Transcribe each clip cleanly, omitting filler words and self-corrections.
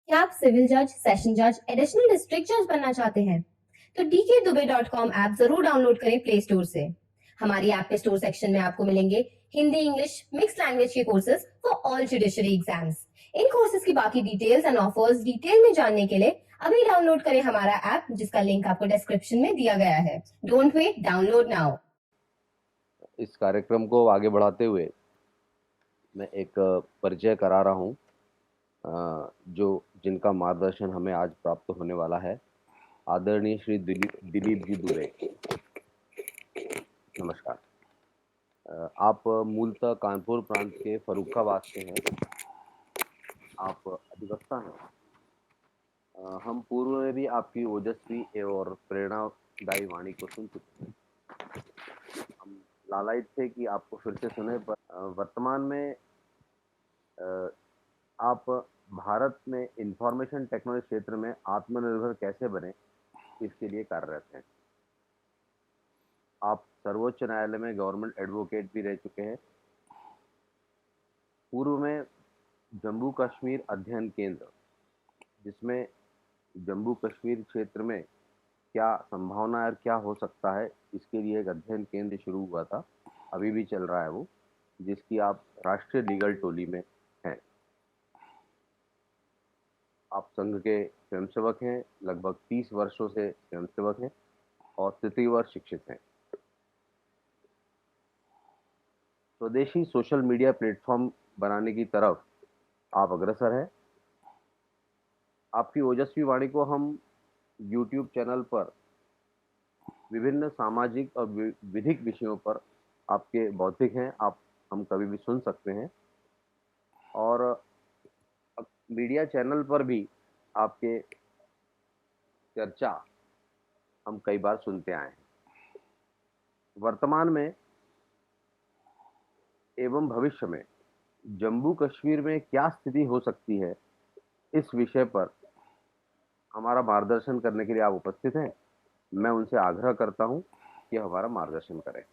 क्या आप सिविल जज, सेशन जज, एडिशनल डिस्ट्रिक्ट जज बनना चाहते हैं? तो dkdubey.com ऐप जरूर डाउनलोड करें प्ले स्टोर से। हमारी ऐप के स्टोर सेक्शन में आपको मिलेंगे हिंदी, इंग्लिश, मिक्स लैंग्वेज के courses for all judiciary exams. In courses की बाकी डिटेल्स एंड ऑफर्स डिटेल में जानने के लिए अभी डाउनलोड करें हमारा ऐप, जिसका लिंक आपको डिस्क्रिप्शन में दिया गया है। Don't wait, download now. इस कार्यक्रम को आगे बढ़ाते हुए मैं एक परिचय करा रहा हूँ जो जिनका मार्गदर्शन हमें आज प्राप्त होने वाला है। आदरणीय श्री दिलीप जी दुबे, नमस्कार। आप मूलतः कानपुर प्रांत के फर्रुखाबाद से हैं। आप अधिवक्ता हैं। हम पूर्व में भी आपकी ओजस्वी और प्रेरणादायी वाणी को सुन चुके हैं। हम लालायित थे कि आपको फिर से सुने, पर वर्तमान में आप भारत में इंफॉर्मेशन टेक्नोलॉजी क्षेत्र में आत्मनिर्भर कैसे बने, इसके लिए कार्यरत हैं। आप सर्वोच्च न्यायालय में गवर्नमेंट एडवोकेट भी रह चुके हैं। पूर्व में जम्मू कश्मीर अध्ययन केंद्र, जिसमें जम्मू कश्मीर क्षेत्र में क्या संभावना और क्या हो सकता है, इसके लिए एक अध्ययन केंद्र शुरू हुआ था, अभी भी चल रहा है वो, जिसकी आप राष्ट्रीय लीगल टोली में हैं। आप संघ के स्वयंसेवक हैं, लगभग 30 वर्षों से स्वयंसेवक हैं और तृतीय वर्ष शिक्षित हैं। स्वदेशी सोशल मीडिया प्लेटफॉर्म बनाने की तरफ आप अग्रसर हैं। आपकी ओजस्वी वाणी को हम YouTube चैनल पर विभिन्न सामाजिक और विधिक विषयों पर आपके बौद्धिक हैं, हम कभी भी सुन सकते हैं। और मीडिया चैनल पर भी आपके चर्चा हम कई बार सुनते आए हैं। वर्तमान में एवं भविष्य में जम्मू कश्मीर में क्या स्थिति हो सकती है, इस विषय पर हमारा मार्गदर्शन करने के लिए आप उपस्थित हैं। मैं उनसे आग्रह करता हूं कि हमारा मार्गदर्शन करें।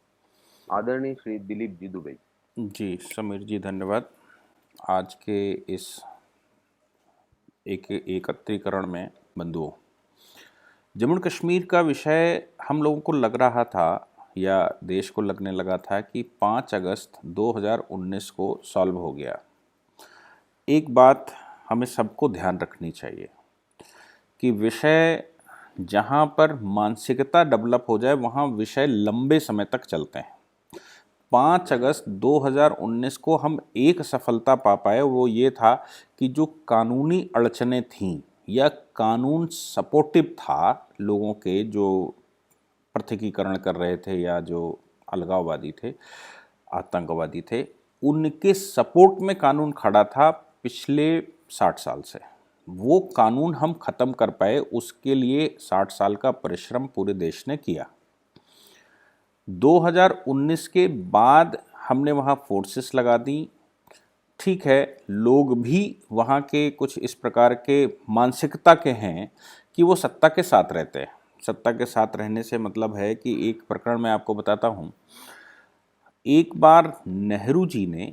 आदरणीय श्री दिलीप जी दुबे। जी समीर जी, धन्यवाद। आज के इस एकत्रीकरण में बंधुओं, जम्मू कश्मीर का विषय हम लोगों को लग रहा था या देश को लगने लगा था कि 5 अगस्त 2019 को सॉल्व हो गया। एक बात हमें सबको ध्यान रखनी चाहिए कि विषय जहाँ पर मानसिकता डेवलप हो जाए वहाँ विषय लंबे समय तक चलते हैं। 5 अगस्त 2019 को हम एक सफलता पा पाए, वो ये था कि जो कानूनी अड़चनें थीं या कानून सपोर्टिव था, लोगों के जो पृथकीकरण कर रहे थे या जो अलगाववादी थे, आतंकवादी थे, उनके सपोर्ट में कानून खड़ा था पिछले 60 साल से। वो कानून हम ख़त्म कर पाए, उसके लिए 60 साल का परिश्रम पूरे देश ने किया। 2019 के बाद हमने वहाँ फोर्सेस लगा दी। ठीक है, लोग भी वहाँ के कुछ इस प्रकार के मानसिकता के हैं कि वो सत्ता के साथ रहते हैं। सत्ता के साथ रहने से मतलब है कि एक प्रकरण मैं आपको बताता हूँ। एक बार नेहरू जी ने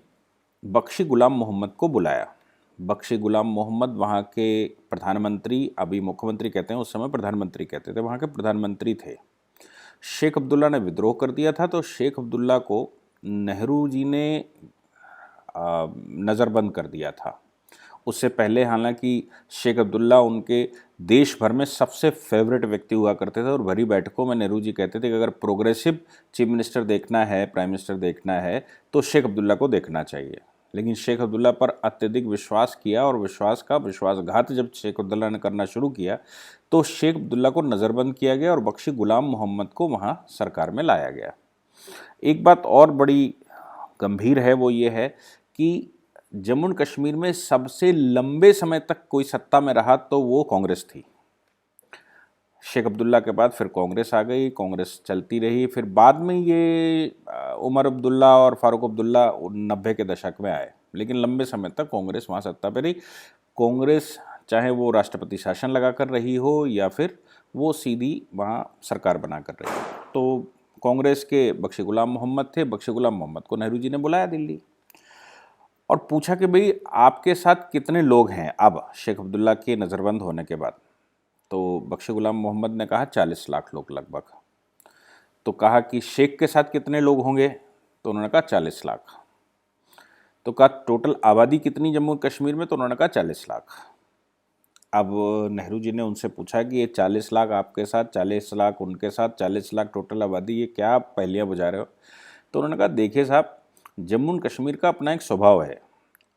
बख्शी गुलाम मोहम्मद को बुलाया। बख्शी गुलाम मोहम्मद वहाँ के प्रधानमंत्री, अभी मुख्यमंत्री कहते हैं, उस समय प्रधानमंत्री कहते थे, वहाँ के प्रधानमंत्री थे। शेख अब्दुल्ला ने विद्रोह कर दिया था, तो शेख अब्दुल्ला को नेहरू जी ने नज़रबंद कर दिया था। उससे पहले हालांकि शेख अब्दुल्ला उनके देश भर में सबसे फेवरेट व्यक्ति हुआ करते थे और भरी बैठकों में नेहरू जी कहते थे कि अगर प्रोग्रेसिव चीफ मिनिस्टर देखना है, प्राइम मिनिस्टर देखना है, तो शेख अब्दुल्ला को देखना चाहिए। लेकिन शेख अब्दुल्ला पर अत्यधिक विश्वास किया और विश्वासघात जब शेख अब्दुल्ला ने करना शुरू किया तो शेख अब्दुल्ला को नज़रबंद किया गया और बख्शी गुलाम मोहम्मद को वहाँ सरकार में लाया गया। एक बात और बड़ी गंभीर है, वो ये है कि जम्मू कश्मीर में सबसे लंबे समय तक कोई सत्ता में रहा तो वो कांग्रेस थी। शेख अब्दुल्ला के बाद फिर कांग्रेस आ गई, कांग्रेस चलती रही। फिर बाद में ये उमर अब्दुल्ला और फारूक अब्दुल्ला 90 के दशक में आए, लेकिन लंबे समय तक कांग्रेस वहाँ सत्ता पे रही। कांग्रेस चाहे वो राष्ट्रपति शासन लगा कर रही हो या फिर वो सीधी वहाँ सरकार बना कर रही हो। तो कांग्रेस के बख्शी गुलाम मोहम्मद थे। बख्शी गुलाम मोहम्मद को नेहरू जी ने बुलाया दिल्ली, और पूछा कि भाई आपके साथ कितने लोग हैं अब शेख अब्दुल्ला के नज़रबंद होने के बाद। तो बख्शी गुलाम मोहम्मद ने कहा 40 लाख लोग लगभग। तो कहा कि शेख के साथ कितने लोग होंगे, तो उन्होंने कहा 40 लाख। तो कहा टोटल आबादी कितनी जम्मू कश्मीर में, तो उन्होंने कहा 40 लाख। अब नेहरू जी ने उनसे पूछा कि ये 40 लाख आपके साथ, 40 लाख उनके साथ, 40 लाख टोटल आबादी, ये क्या आप पहेलियाँ बुझा रहे हो। तो उन्होंने कहा देखिए साहब, जम्मू कश्मीर का अपना एक स्वभाव है,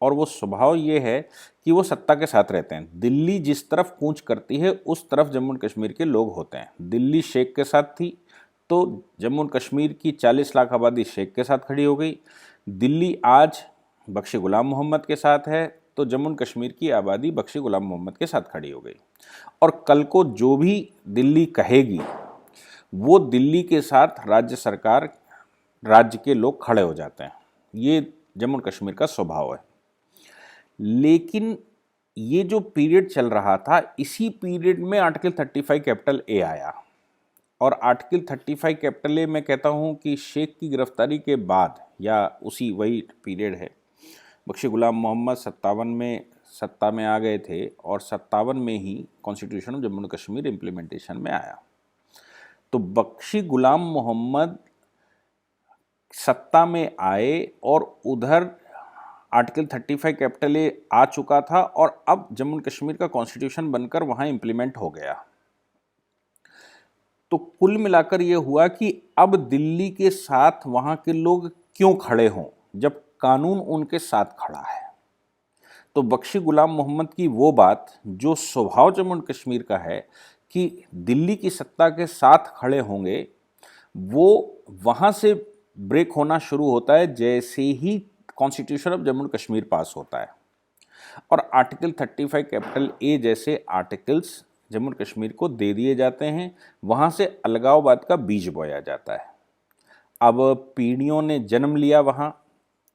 और वो स्वभाव ये है कि वो सत्ता के साथ रहते हैं। दिल्ली जिस तरफ कूच करती है उस तरफ जम्मू कश्मीर के लोग होते हैं। दिल्ली शेख के साथ थी तो जम्मू कश्मीर की 40 लाख आबादी शेख के साथ खड़ी हो गई। दिल्ली आज बख्शी गुलाम मोहम्मद के साथ है तो जम्मू कश्मीर की आबादी बख्शी गुलाम मोहम्मद के साथ खड़ी हो गई। और कल को जो भी दिल्ली कहेगी वो दिल्ली के साथ राज्य सरकार, राज्य के लोग खड़े हो जाते हैं। ये जम्मू कश्मीर का स्वभाव है। लेकिन ये जो पीरियड चल रहा था, इसी पीरियड में आर्टिकल 35 कैपिटल ए आया। और आर्टिकल 35 कैपिटल ए मैं कहता हूँ कि शेख की गिरफ्तारी के बाद या उसी वही पीरियड है। बख्शी गुलाम मोहम्मद 57 में सत्ता में आ गए थे और 57 में ही constitution of Jammu Kashmir implementation में आया। तो बख्शी गुलाम मोहम्मद सत्ता में आए और उधर आर्टिकल 35 कैपिटल ए आ चुका था और अब जम्मू कश्मीर का कॉन्स्टिट्यूशन बनकर वहाँ इम्प्लीमेंट हो गया। तो कुल मिलाकर ये हुआ कि अब दिल्ली के साथ वहाँ के लोग क्यों खड़े हों जब कानून उनके साथ खड़ा है। तो बख्शी गुलाम मोहम्मद की वो बात जो स्वभाव जम्मू कश्मीर का है कि दिल्ली की सत्ता के साथ खड़े होंगे, वो वहाँ से ब्रेक होना शुरू होता है जैसे ही कॉन्स्टिट्यूशन ऑफ जम्मू कश्मीर पास होता है। और आर्टिकल 35 कैपिटल ए जैसे आर्टिकल्स जम्मू कश्मीर को दे दिए जाते हैं। वहाँ से अलगाववाद का बीज बोया जाता है। अब पीढ़ियों ने जन्म लिया वहाँ,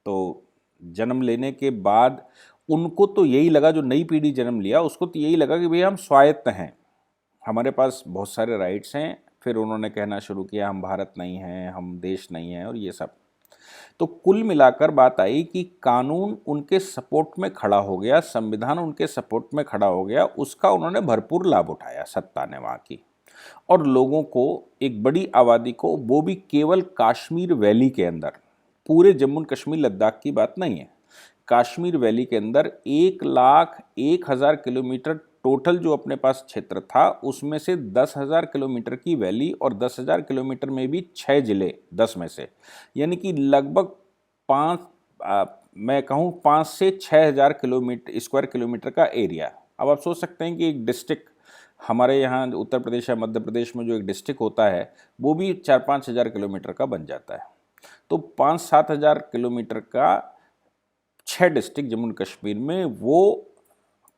तो जन्म लेने के बाद उनको तो यही लगा, जो नई पीढ़ी जन्म लिया उसको तो यही लगा कि भैया हम स्वायत्त हैं, हमारे पास बहुत सारे राइट्स हैं। फिर उन्होंने कहना शुरू किया हम भारत नहीं हैं, हम देश नहीं हैं और ये सब। तो कुल मिलाकर बात आई कि कानून उनके सपोर्ट में खड़ा हो गया, संविधान उनके सपोर्ट में खड़ा हो गया, उसका उन्होंने भरपूर लाभ उठाया सत्ता ने वहाँ की। और लोगों को, एक बड़ी आबादी को, वो भी केवल कश्मीर वैली के अंदर, पूरे जम्मू कश्मीर लद्दाख की बात नहीं है, कश्मीर वैली के अंदर 1,01,000 किलोमीटर टोटल जो अपने पास क्षेत्र था, उसमें से 10,000 किलोमीटर की वैली और 10,000 किलोमीटर में भी 6 जिले 10 में से, यानी कि लगभग 5 से 6,000 किलोमीटर स्क्वायर किलोमीटर का एरिया। अब आप सोच सकते हैं कि एक डिस्ट्रिक्ट हमारे यहाँ उत्तर प्रदेश या मध्य प्रदेश में जो एक डिस्ट्रिक्ट होता है वो भी 4-5 हज़ार किलोमीटर का बन जाता है। तो 5-7 हज़ार किलोमीटर का 6 डिस्ट्रिक्ट जम्मू कश्मीर में वो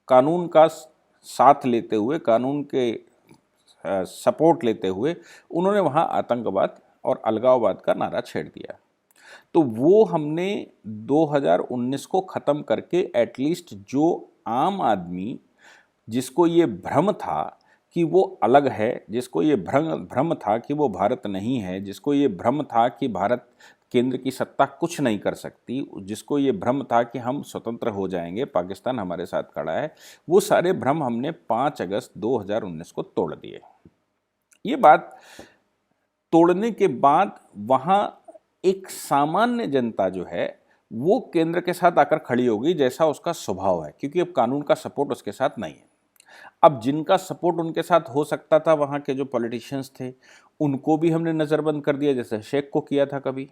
कानून का साथ लेते हुए, कानून के सपोर्ट लेते हुए उन्होंने वहाँ आतंकवाद और अलगाववाद का नारा छेड़ दिया। तो वो हमने 2019 को ख़त्म करके एटलीस्ट जो आम आदमी जिसको ये भ्रम था कि वो अलग है, जिसको ये भ्रम था कि वो भारत नहीं है, जिसको ये भ्रम था कि भारत केंद्र की सत्ता कुछ नहीं कर सकती, जिसको ये भ्रम था कि हम स्वतंत्र हो जाएंगे, पाकिस्तान हमारे साथ खड़ा है, वो सारे भ्रम हमने 5 अगस्त 2019 को तोड़ दिए। ये बात तोड़ने के बाद वहाँ एक सामान्य जनता जो है वो केंद्र के साथ आकर खड़ी हो गई, जैसा उसका स्वभाव है, क्योंकि अब कानून का सपोर्ट उसके साथ नहीं है। अब जिनका सपोर्ट उनके साथ हो सकता था, वहाँ के जो पॉलिटिशियंस थे, उनको भी हमने नज़रबंद कर दिया, जैसे शेख को किया था कभी।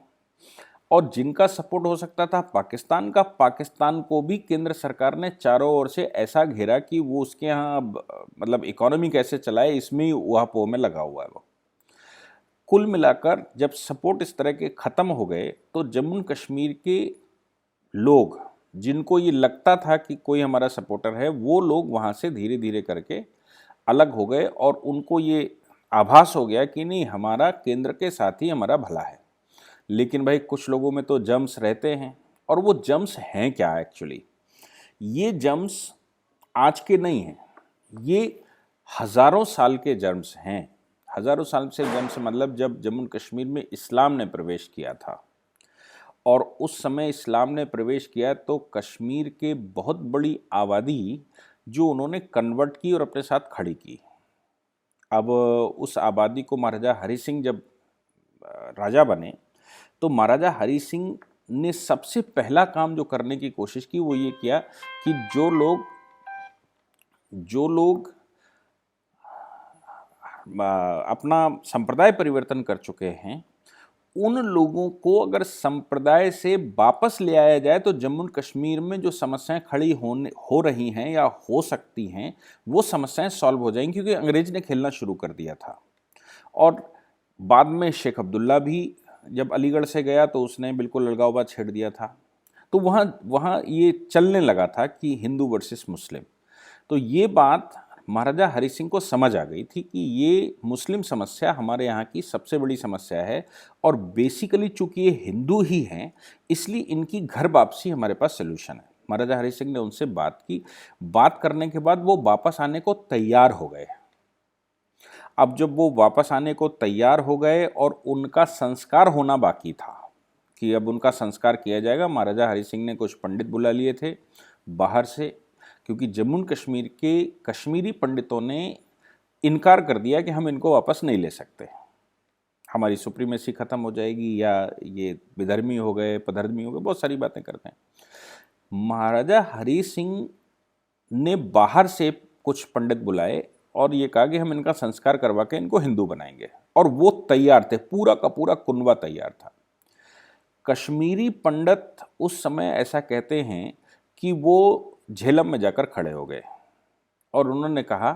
और जिनका सपोर्ट हो सकता था पाकिस्तान का, पाकिस्तान को भी केंद्र सरकार ने चारों ओर से ऐसा घेरा कि वो उसके यहाँ मतलब इकोनॉमी कैसे चलाए, इसमें ही वहां में लगा हुआ है वो। कुल मिलाकर जब सपोर्ट इस तरह के ख़त्म हो गए तो जम्मू कश्मीर के लोग, जिनको ये लगता था कि कोई हमारा सपोर्टर है, वो लोग वहाँ से धीरे धीरे करके अलग हो गए और उनको ये आभास हो गया कि नहीं, हमारा केंद्र के साथ ही हमारा भला है। लेकिन भाई कुछ लोगों में तो जम्स रहते हैं, और वो जम्स हैं क्या एक्चुअली? ये जम्स आज के नहीं हैं, ये हज़ारों साल के जम्स हैं। हज़ारों साल से जम्स मतलब जब जम्मू कश्मीर में इस्लाम ने प्रवेश किया था, और उस समय इस्लाम ने प्रवेश किया तो कश्मीर के बहुत बड़ी आबादी जो उन्होंने कन्वर्ट की और अपने साथ खड़ी की। अब उस आबादी को महाराजा हरि सिंह जब राजा बने तो महाराजा हरि सिंह ने सबसे पहला काम जो करने की कोशिश की वो ये किया कि जो लोग अपना संप्रदाय परिवर्तन कर चुके हैं उन लोगों को अगर संप्रदाय से वापस ले आया जाए तो जम्मू कश्मीर में जो समस्याएं खड़ी हो रही हैं या हो सकती हैं वो समस्याएं सॉल्व हो जाएंगी, क्योंकि अंग्रेज ने खेलना शुरू कर दिया था। और बाद में शेख अब्दुल्ला भी जब अलीगढ़ से गया तो उसने बिल्कुल अलगाववाद छेड़ दिया था। तो वहाँ ये चलने लगा था कि हिंदू वर्सेस मुस्लिम। तो ये बात महाराजा हरि सिंह को समझ आ गई थी कि ये मुस्लिम समस्या हमारे यहाँ की सबसे बड़ी समस्या है और बेसिकली चूंकि ये हिंदू ही हैं इसलिए इनकी घर वापसी हमारे पास सलूशन है। महाराजा हरि सिंह ने उनसे बात की। बात करने के बाद वो वापस आने को तैयार हो गए। अब जब वो वापस आने को तैयार हो गए और उनका संस्कार होना बाकी था कि अब उनका संस्कार किया जाएगा, महाराजा हरि सिंह ने कुछ पंडित बुला लिए थे बाहर से, क्योंकि जम्मू कश्मीर के कश्मीरी पंडितों ने इनकार कर दिया कि हम इनको वापस नहीं ले सकते, हमारी सुप्रीमेसी ख़त्म हो जाएगी या ये विधर्मी हो गए, पधर्मी हो गए, बहुत सारी बातें करते हैं। महाराजा हरि सिंह ने बाहर से कुछ पंडित बुलाए और ये कहा कि हम इनका संस्कार करवा के इनको हिंदू बनाएंगे, और वो तैयार थे, पूरा का पूरा कुनबा तैयार था। कश्मीरी पंडित उस समय ऐसा कहते हैं कि वो झेलम में जाकर खड़े हो गए और उन्होंने कहा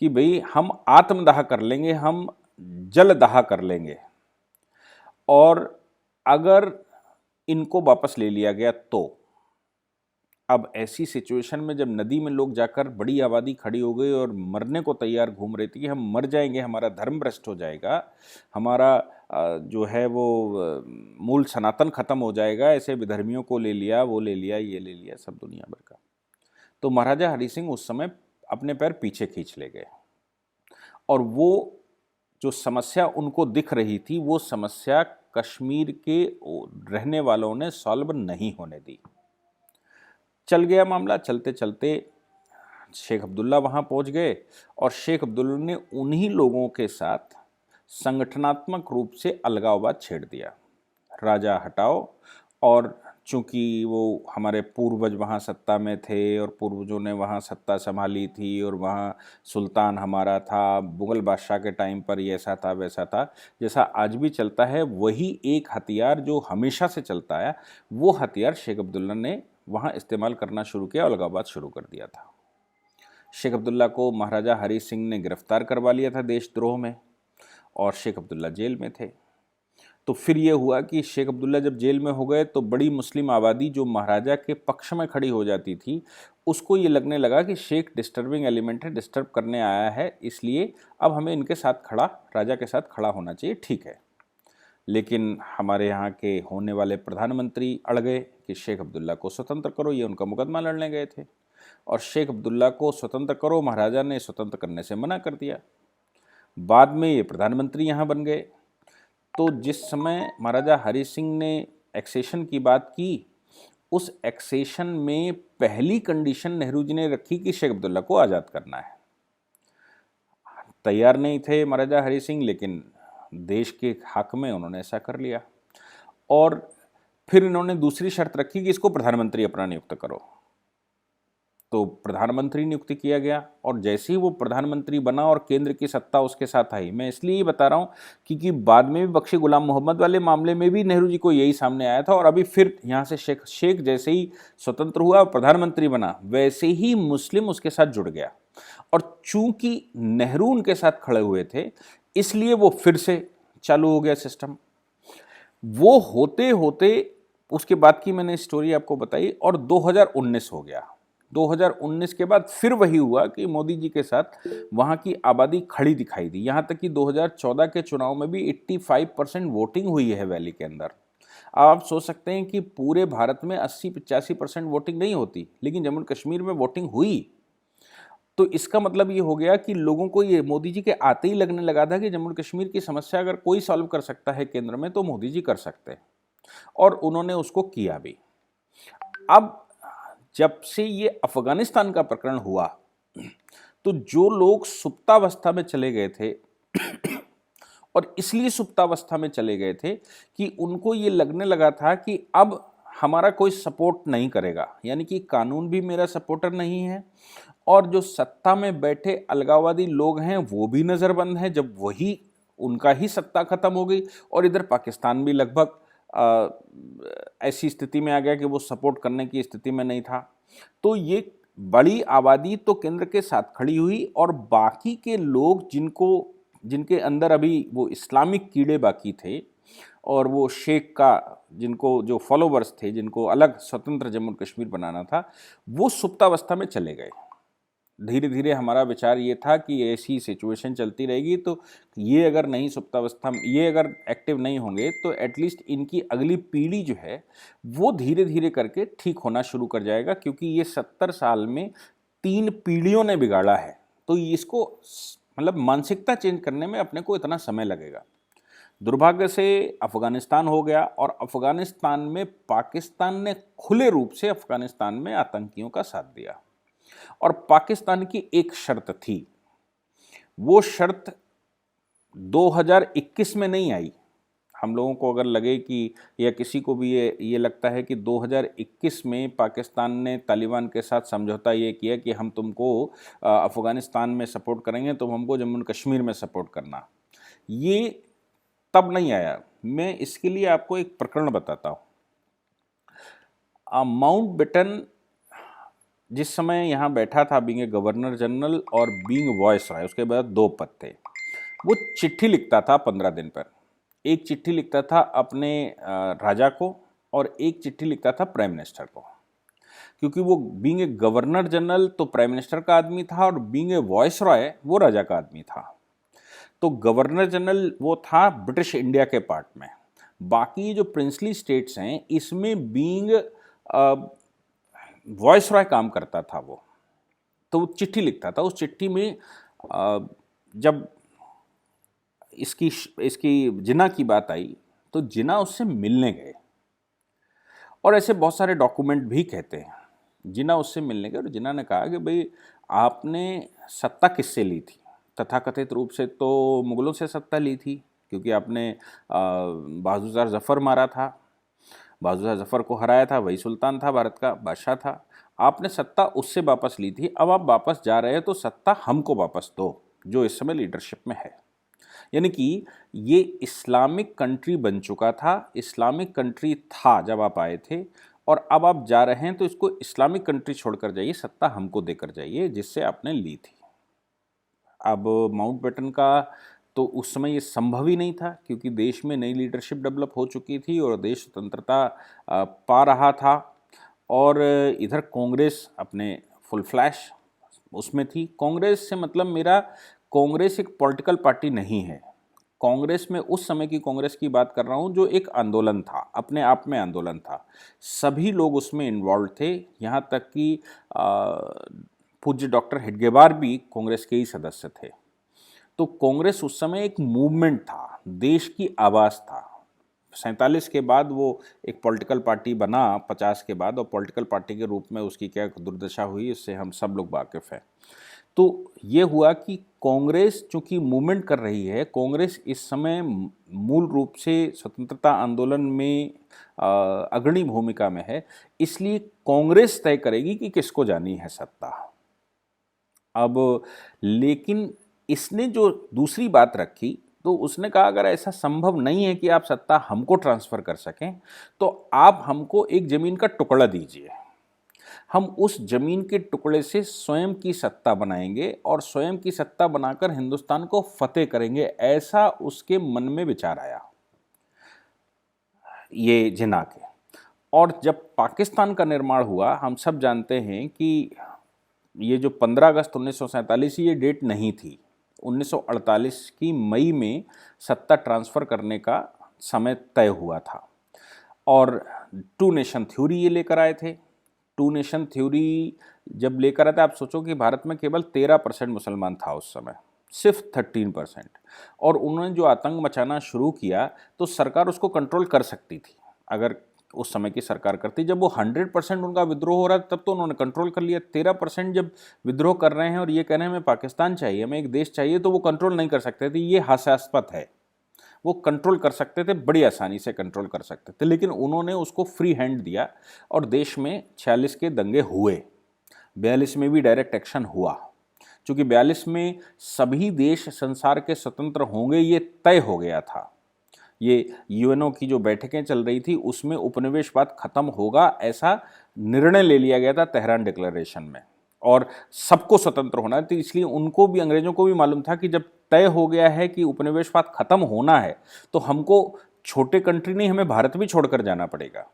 कि भाई हम आत्मदाह कर लेंगे, हम जलदाह कर लेंगे, और अगर इनको वापस ले लिया गया तो। अब ऐसी सिचुएशन में जब नदी में लोग जाकर बड़ी आबादी खड़ी हो गई और मरने को तैयार घूम रही थी कि हम मर जाएंगे, हमारा धर्म भ्रष्ट हो जाएगा, हमारा जो है वो मूल सनातन खत्म हो जाएगा, ऐसे विधर्मियों को ले लिया, वो ले लिया, ये ले लिया, सब दुनिया भर का। तो महाराजा हरि सिंह उस समय अपने पैर पीछे खींच ले गए और वो जो समस्या उनको दिख रही थी वो समस्या कश्मीर के रहने वालों ने सॉल्व नहीं होने दी। चल गया मामला। चलते चलते शेख अब्दुल्ला वहाँ पहुँच गए और शेख अब्दुल्ला ने उन्हीं लोगों के साथ संगठनात्मक रूप से अलगाववाद छेड़ दिया, राजा हटाओ। और चूँकि वो हमारे पूर्वज वहाँ सत्ता में थे और पूर्वजों ने वहाँ सत्ता संभाली थी और वहाँ सुल्तान हमारा था, मुग़ल बादशाह के टाइम पर ये ऐसा था वैसा था, जैसा आज भी चलता है वही एक हथियार जो हमेशा से चलता आया, वो हथियार शेख अब्दुल्ला ने वहाँ इस्तेमाल करना शुरू किया, अलगाववाद शुरू कर दिया था। शेख अब्दुल्ला को महाराजा हरि सिंह ने गिरफ्तार करवा लिया था देशद्रोह में और शेख अब्दुल्ला जेल में थे। तो फिर ये हुआ कि शेख अब्दुल्ला जब जेल में हो गए तो बड़ी मुस्लिम आबादी जो महाराजा के पक्ष में खड़ी हो जाती थी उसको ये लगने लगा कि शेख डिस्टर्बिंग एलिमेंट है, डिस्टर्ब करने आया है, इसलिए अब हमें इनके साथ खड़ा, राजा के साथ खड़ा होना चाहिए। ठीक है, लेकिन हमारे यहाँ के होने वाले प्रधानमंत्री अड़ गए कि शेख अब्दुल्ला को स्वतंत्र करो, ये उनका मुकदमा लड़ने गए थे और शेख अब्दुल्ला को स्वतंत्र करो, महाराजा ने स्वतंत्र करने से मना कर दिया। बाद में ये प्रधानमंत्री यहाँ बन गए। तो जिस समय महाराजा हरि सिंह ने एक्सेशन की बात की, उस एक्सेशन में पहली कंडीशन नेहरू जी ने रखी कि शेख अब्दुल्ला को आज़ाद करना है। तैयार नहीं थे महाराजा हरि सिंह, लेकिन देश के हक में उन्होंने ऐसा कर लिया। और फिर इन्होंने दूसरी शर्त रखी कि इसको प्रधानमंत्री अपना नियुक्त करो। तो प्रधानमंत्री नियुक्ति किया गया और जैसे ही वो प्रधानमंत्री बना और केंद्र की सत्ता उसके साथ आई, मैं इसलिए ये बता रहा हूँ क्योंकि बाद में भी बख्शी गुलाम मोहम्मद वाले मामले में भी नेहरू जी को यही सामने आया था और अभी फिर यहाँ से शेख जैसे ही स्वतंत्र हुआ और प्रधानमंत्री बना वैसे ही मुस्लिम उसके साथ जुड़ गया। और चूंकि नेहरू उनके साथ खड़े हुए थे इसलिए वो फिर से चालू हो गया सिस्टम। वो होते होते उसके बाद की मैंने स्टोरी आपको बताई और 2019 हो गया। 2019 के बाद फिर वही हुआ कि मोदी जी के साथ वहाँ की आबादी खड़ी दिखाई दी। यहाँ तक कि 2014 के चुनाव में भी 85% वोटिंग हुई है वैली के अंदर। आप सोच सकते हैं कि पूरे भारत में 80-85% वोटिंग नहीं होती, लेकिन जम्मू कश्मीर में वोटिंग हुई। तो इसका मतलब ये हो गया कि लोगों को ये मोदी जी के आते ही लगने लगा था कि जम्मू कश्मीर की समस्या अगर कोई सॉल्व कर सकता है केंद्र में तो मोदी जी कर सकते हैं। और उन्होंने उसको किया भी। अब जब से ये अफगानिस्तान का प्रकरण हुआ तो जो लोग सुप्तावस्था में चले गए थे और इसलिए सुप्तावस्था में चले गए थे कि उनको ये लगने लगा था कि अब हमारा कोई सपोर्ट नहीं करेगा, यानी कि कानून भी मेरा सपोर्टर नहीं है और जो सत्ता में बैठे अलगाववादी लोग हैं वो भी नज़रबंद हैं। जब वही उनका ही सत्ता खत्म हो गई और इधर पाकिस्तान भी लगभग ऐसी स्थिति में आ गया कि वो सपोर्ट करने की स्थिति में नहीं था, तो ये बड़ी आबादी तो केंद्र के साथ खड़ी हुई और बाकी के लोग जिनके अंदर अभी वो इस्लामिक कीड़े बाकी थे और वो शेख का जिनको जो फॉलोवर्स थे, जिनको अलग स्वतंत्र जम्मू कश्मीर बनाना था, वो सुप्तावस्था में चले गए। धीरे धीरे हमारा विचार ये था कि ऐसी सिचुएशन चलती रहेगी तो ये अगर नहीं सुप्तावस्था में, ये अगर एक्टिव नहीं होंगे तो एटलीस्ट इनकी अगली पीढ़ी जो है वो धीरे धीरे करके ठीक होना शुरू कर जाएगा, क्योंकि ये 70 साल में 3 पीढ़ियों ने बिगाड़ा है। तो इसको मतलब मानसिकता चेंज करने में अपने को इतना समय लगेगा। दुर्भाग्य से अफगानिस्तान हो गया और अफगानिस्तान में पाकिस्तान ने खुले रूप से अफगानिस्तान में आतंकियों का साथ दिया और पाकिस्तान की एक शर्त थी, वो शर्त 2021 में नहीं आई। हम लोगों को अगर लगे कि या किसी को भी ये लगता है कि 2021 में पाकिस्तान ने तालिबान के साथ समझौता ये किया कि हम तुमको अफ़गानिस्तान में सपोर्ट करेंगे, तुम हमको जम्मू कश्मीर में सपोर्ट करना, ये तब नहीं आया। मैं इसके लिए आपको एक प्रकरण बताता हूँ। माउंटबेटन जिस समय यहाँ बैठा था बीइंग ए गवर्नर जनरल और बीइंग वॉइसरॉय, उसके बाद 2 पद थे, वो चिट्ठी लिखता था 15 दिन पर। एक चिट्ठी लिखता था अपने राजा को और एक चिट्ठी लिखता था प्राइम मिनिस्टर को, क्योंकि वो बीइंग ए गवर्नर जनरल तो प्राइम मिनिस्टर का आदमी था और बीइंग ए वॉइसरॉय वो राजा का आदमी था। तो गवर्नर जनरल वो था ब्रिटिश इंडिया के पार्ट में। बाकी जो प्रिंसली स्टेट्स हैं इसमें बीइंग वॉइसरॉय काम करता था वो। तो वो चिट्ठी लिखता था, उस चिट्ठी में जब इसकी जिन्ना की बात आई तो जिन्ना उससे मिलने गए और ऐसे बहुत सारे डॉक्यूमेंट भी कहते हैं। जिन्ना उससे मिलने गए और जिन्ना ने कहा कि भाई आपने सत्ता किससे ली थी? तथाकथित रूप से तो मुगलों से सत्ता ली थी, क्योंकि आपने बहादुर जफ़र मारा था, बहादुर जफ़र को हराया था, वही सुल्तान था, भारत का बादशाह था। आपने सत्ता उससे वापस ली थी, अब आप वापस जा रहे हैं तो सत्ता हमको वापस दो जो इस समय लीडरशिप में है। यानी कि ये इस्लामिक कंट्री बन चुका था, इस्लामिक कंट्री था जब आप आए थे और अब आप जा रहे हैं तो इसको इस्लामिक कंट्री छोड़कर जाइए, सत्ता हमको देकर जाइए जिससे आपने ली थी। अब माउंटबेटन का तो उस समय ये संभव ही नहीं था, क्योंकि देश में नई लीडरशिप डेवलप हो चुकी थी और देश स्वतंत्रता पा रहा था और इधर कांग्रेस अपने फुल फ्लैश उसमें थी। कांग्रेस से मतलब मेरा, कांग्रेस एक पॉलिटिकल पार्टी नहीं है। कांग्रेस में उस समय की कांग्रेस की बात कर रहा हूँ जो एक आंदोलन था, अपने आप में आंदोलन था, सभी लोग उसमें इन्वॉल्व थे। यहाँ तक कि पूज्य डॉक्टर हेडगेवार भी कांग्रेस के ही सदस्य थे। तो कांग्रेस उस समय एक मूवमेंट था, देश की आवाज़ था। 47 के बाद वो एक पॉलिटिकल पार्टी बना, 50 के बाद, और पॉलिटिकल पार्टी के रूप में उसकी क्या दुर्दशा हुई इससे हम सब लोग वाकिफ़ हैं। तो ये हुआ कि कांग्रेस चूँकि मूवमेंट कर रही है, कांग्रेस इस समय मूल रूप से स्वतंत्रता आंदोलन में अग्रणी भूमिका में है, इसलिए कांग्रेस तय करेगी कि किसको जानी है सत्ता। अब लेकिन इसने जो दूसरी बात रखी तो उसने कहा अगर ऐसा संभव नहीं है कि आप सत्ता हमको ट्रांसफ़र कर सकें तो आप हमको एक ज़मीन का टुकड़ा दीजिए, हम उस ज़मीन के टुकड़े से स्वयं की सत्ता बनाएंगे और स्वयं की सत्ता बनाकर हिंदुस्तान को फतेह करेंगे। ऐसा उसके मन में विचार आया ये जिन्ना के। और जब पाकिस्तान का निर्माण हुआ, हम सब जानते हैं कि ये जो 15 अगस्त 1947 ये डेट नहीं थी, 1948 की मई में सत्ता ट्रांसफ़र करने का समय तय हुआ था और 2 नेशन थ्योरी ये लेकर आए थे। 2 नेशन थ्योरी जब लेकर आए थे, आप सोचो कि भारत में केवल 13% मुसलमान था उस समय, सिर्फ 13%, और उन्होंने जो आतंक मचाना शुरू किया तो सरकार उसको कंट्रोल कर सकती थी। अगर उस समय की सरकार करती। जब वो 100% उनका विद्रोह हो रहा था तब तो उन्होंने कंट्रोल कर लिया। 13% जब विद्रोह कर रहे हैं और ये कह रहे हैं हमें पाकिस्तान चाहिए, हमें एक देश चाहिए, तो वो कंट्रोल नहीं कर सकते थे। ये हास्यास्पद है। वो कंट्रोल कर सकते थे, बड़ी आसानी से कंट्रोल कर सकते थे, लेकिन उन्होंने उसको फ्री हैंड दिया और देश में 46 के दंगे हुए। 42 में भी डायरेक्ट एक्शन हुआ। चूँकि 42 में सभी देश संसार के स्वतंत्र होंगे ये तय हो गया था। ये यूएनओ की जो बैठकें चल रही थी उसमें उपनिवेशवाद खत्म होगा ऐसा निर्णय ले लिया गया था तेहरान डिक्लेरेशन में, और सबको स्वतंत्र होना है। तो इसलिए उनको भी, अंग्रेजों को भी मालूम था कि जब तय हो गया है कि उपनिवेशवाद खत्म होना है तो हमको छोटे कंट्री नहीं, हमें भारत भी छोड़कर जाना पड़ेगा।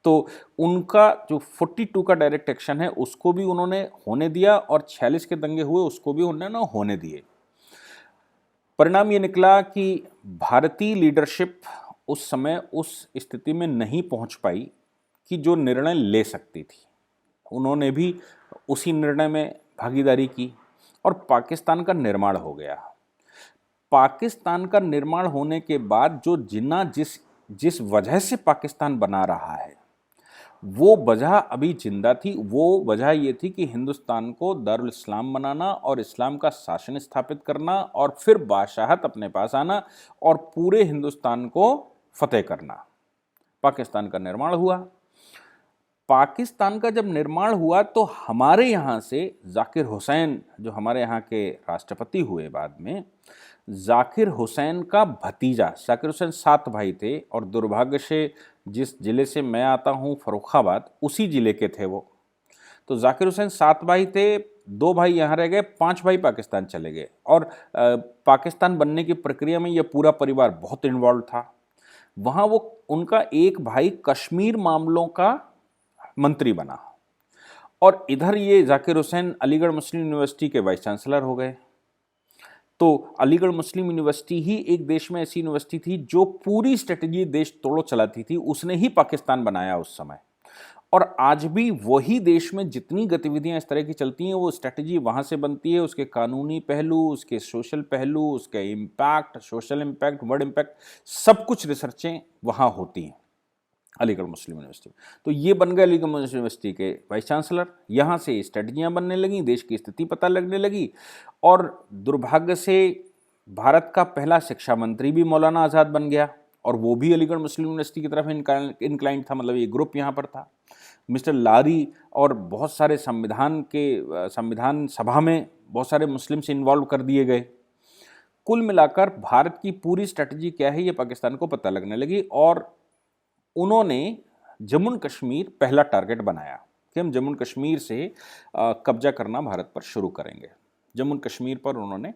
तो उनका जो 42 का डायरेक्ट एक्शन है उसको भी उन्होंने होने दिया और 46 के दंगे हुए उसको भी उन्होंने होने दिए। परिणाम ये निकला कि भारतीय लीडरशिप उस समय उस स्थिति में नहीं पहुंच पाई कि जो निर्णय ले सकती थी। उन्होंने भी उसी निर्णय में भागीदारी की और पाकिस्तान का निर्माण हो गया। पाकिस्तान का निर्माण होने के बाद जो जिस वजह से पाकिस्तान बना रहा है वो वजह अभी जिंदा थी। वो वजह ये थी कि हिंदुस्तान को दारुल इस्लाम बनाना और इस्लाम का शासन स्थापित करना और फिर बादशाहत अपने पास आना और पूरे हिंदुस्तान को फतेह करना। पाकिस्तान का निर्माण हुआ। पाकिस्तान का जब निर्माण हुआ तो हमारे यहाँ से जाकिर हुसैन, जो हमारे यहाँ के राष्ट्रपति हुए बाद में, जाकिर हुसैन का भतीजा, जाकिर हुसैन 7 भाई थे और दुर्भाग्य से जिस ज़िले से मैं आता हूँ फर्रुखाबाद, उसी ज़िले के थे वो। तो जाकिर हुसैन 7 भाई थे, 2 भाई यहाँ रह गए, 5 भाई पाकिस्तान चले गए और पाकिस्तान बनने की प्रक्रिया में ये पूरा परिवार बहुत इन्वॉल्व था। वहाँ वो उनका एक भाई कश्मीर मामलों का मंत्री बना और इधर ये जाकिर हुसैन अलीगढ़ मुस्लिम यूनिवर्सिटी के वाइस चांसलर हो गए। तो अलीगढ़ मुस्लिम यूनिवर्सिटी ही एक देश में ऐसी यूनिवर्सिटी थी जो पूरी स्ट्रेटजी देश तोड़ो चलाती थी, उसने ही पाकिस्तान बनाया उस समय। और आज भी वही देश में जितनी गतिविधियां इस तरह की चलती हैं वो स्ट्रेटजी वहाँ से बनती है। उसके कानूनी पहलू, उसके सोशल पहलू, उसके impact, social impact, word impact, सब कुछ रिसर्चें वहाँ होती हैं अलीगढ़ मुस्लिम यूनिवर्सिटी। तो ये बन गए अलीगढ़ मुस्लिम यूनिवर्सिटी के वाइस चांसलर। यहाँ से स्ट्रेटजियाँ बनने लगीं, देश की स्थिति पता लगने लगी और दुर्भाग्य से भारत का पहला शिक्षा मंत्री भी मौलाना आज़ाद बन गया और वो भी अलीगढ़ मुस्लिम यूनिवर्सिटी की तरफ इंक्लाइंड था। मतलब ये ग्रुप यहाँ पर था। मिस्टर लारी और बहुत सारे संविधान सभा में बहुत सारे मुस्लिम्स इन्वॉल्व कर दिए गए। कुल मिलाकर भारत की पूरी स्ट्रेटजी क्या है ये पाकिस्तान को पता लगने लगी और उन्होंने जम्मू कश्मीर पहला टारगेट बनाया कि हम जम्मू कश्मीर से कब्जा करना भारत पर शुरू करेंगे। जम्मू कश्मीर पर उन्होंने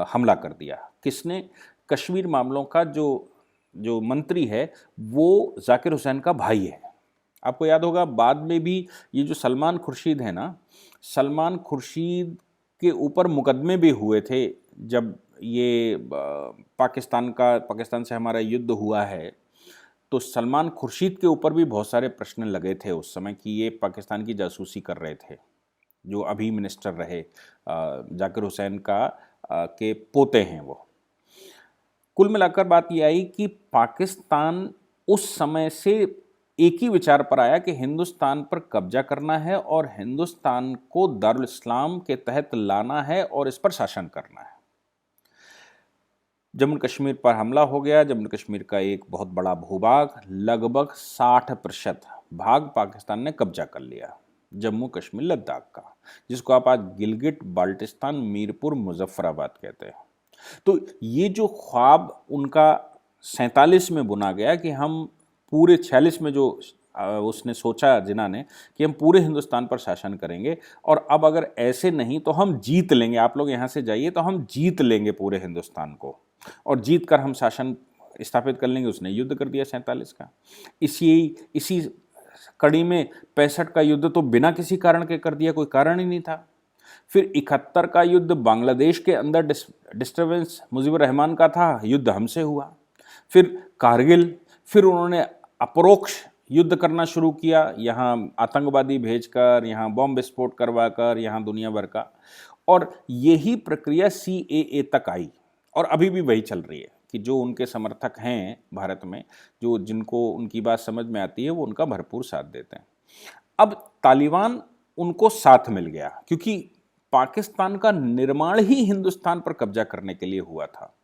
हमला कर दिया। किसने? कश्मीर मामलों का जो मंत्री है वो जाकिर हुसैन का भाई है। आपको याद होगा बाद में भी ये जो सलमान खुर्शीद है ना, सलमान खुर्शीद के ऊपर मुकदमे भी हुए थे जब ये पाकिस्तान से हमारा युद्ध हुआ है। तो सलमान खुर्शीद के ऊपर भी बहुत सारे प्रश्न लगे थे उस समय कि ये पाकिस्तान की जासूसी कर रहे थे। जो अभी मिनिस्टर रहे जाकिर हुसैन के पोते हैं वो। कुल मिलाकर बात ये आई कि पाकिस्तान उस समय से एक ही विचार पर आया कि हिंदुस्तान पर कब्जा करना है और हिंदुस्तान को दारुल इस्लाम के तहत लाना है और इस पर शासन करना है। जम्मू कश्मीर पर हमला हो गया। जम्मू कश्मीर का एक बहुत बड़ा भूभाग, लगभग 60% भाग पाकिस्तान ने कब्जा कर लिया। जम्मू कश्मीर लद्दाख का, जिसको आप आज गिलगिट बाल्टिस्तान मीरपुर मुजफ्फराबाद कहते हैं। तो ये जो ख्वाब उनका 47 में बुना गया कि हम पूरे 46 में जो उसने सोचा जिन्ना ने कि हम पूरे हिंदुस्तान पर शासन करेंगे और अब अगर ऐसे नहीं तो हम जीत लेंगे, आप लोग यहाँ से जाइए तो हम जीत लेंगे पूरे हिंदुस्तान को और जीत कर हम शासन स्थापित कर लेंगे। उसने युद्ध कर दिया 47 का। इसी कड़ी में 65 का युद्ध तो बिना किसी कारण के कर दिया, कोई कारण ही नहीं था। फिर 71 का युद्ध बांग्लादेश के अंदर डिस्टर्बेंस मुजीबुर रहमान का था, युद्ध हमसे हुआ। फिर कारगिल, फिर उन्होंने अपरोक्ष युद्ध करना शुरू किया, यहाँ आतंकवादी भेजकर, यहाँ बॉम्ब विस्फोट करवाकर, यहाँ दुनिया भर का। और यही प्रक्रिया CAA तक आई और अभी भी वही चल रही है कि जो उनके समर्थक हैं भारत में, जो जिनको उनकी बात समझ में आती है, वो उनका भरपूर साथ देते हैं। अब तालिबान उनको साथ मिल गया क्योंकि पाकिस्तान का निर्माण ही हिंदुस्तान पर कब्जा करने के लिए हुआ था।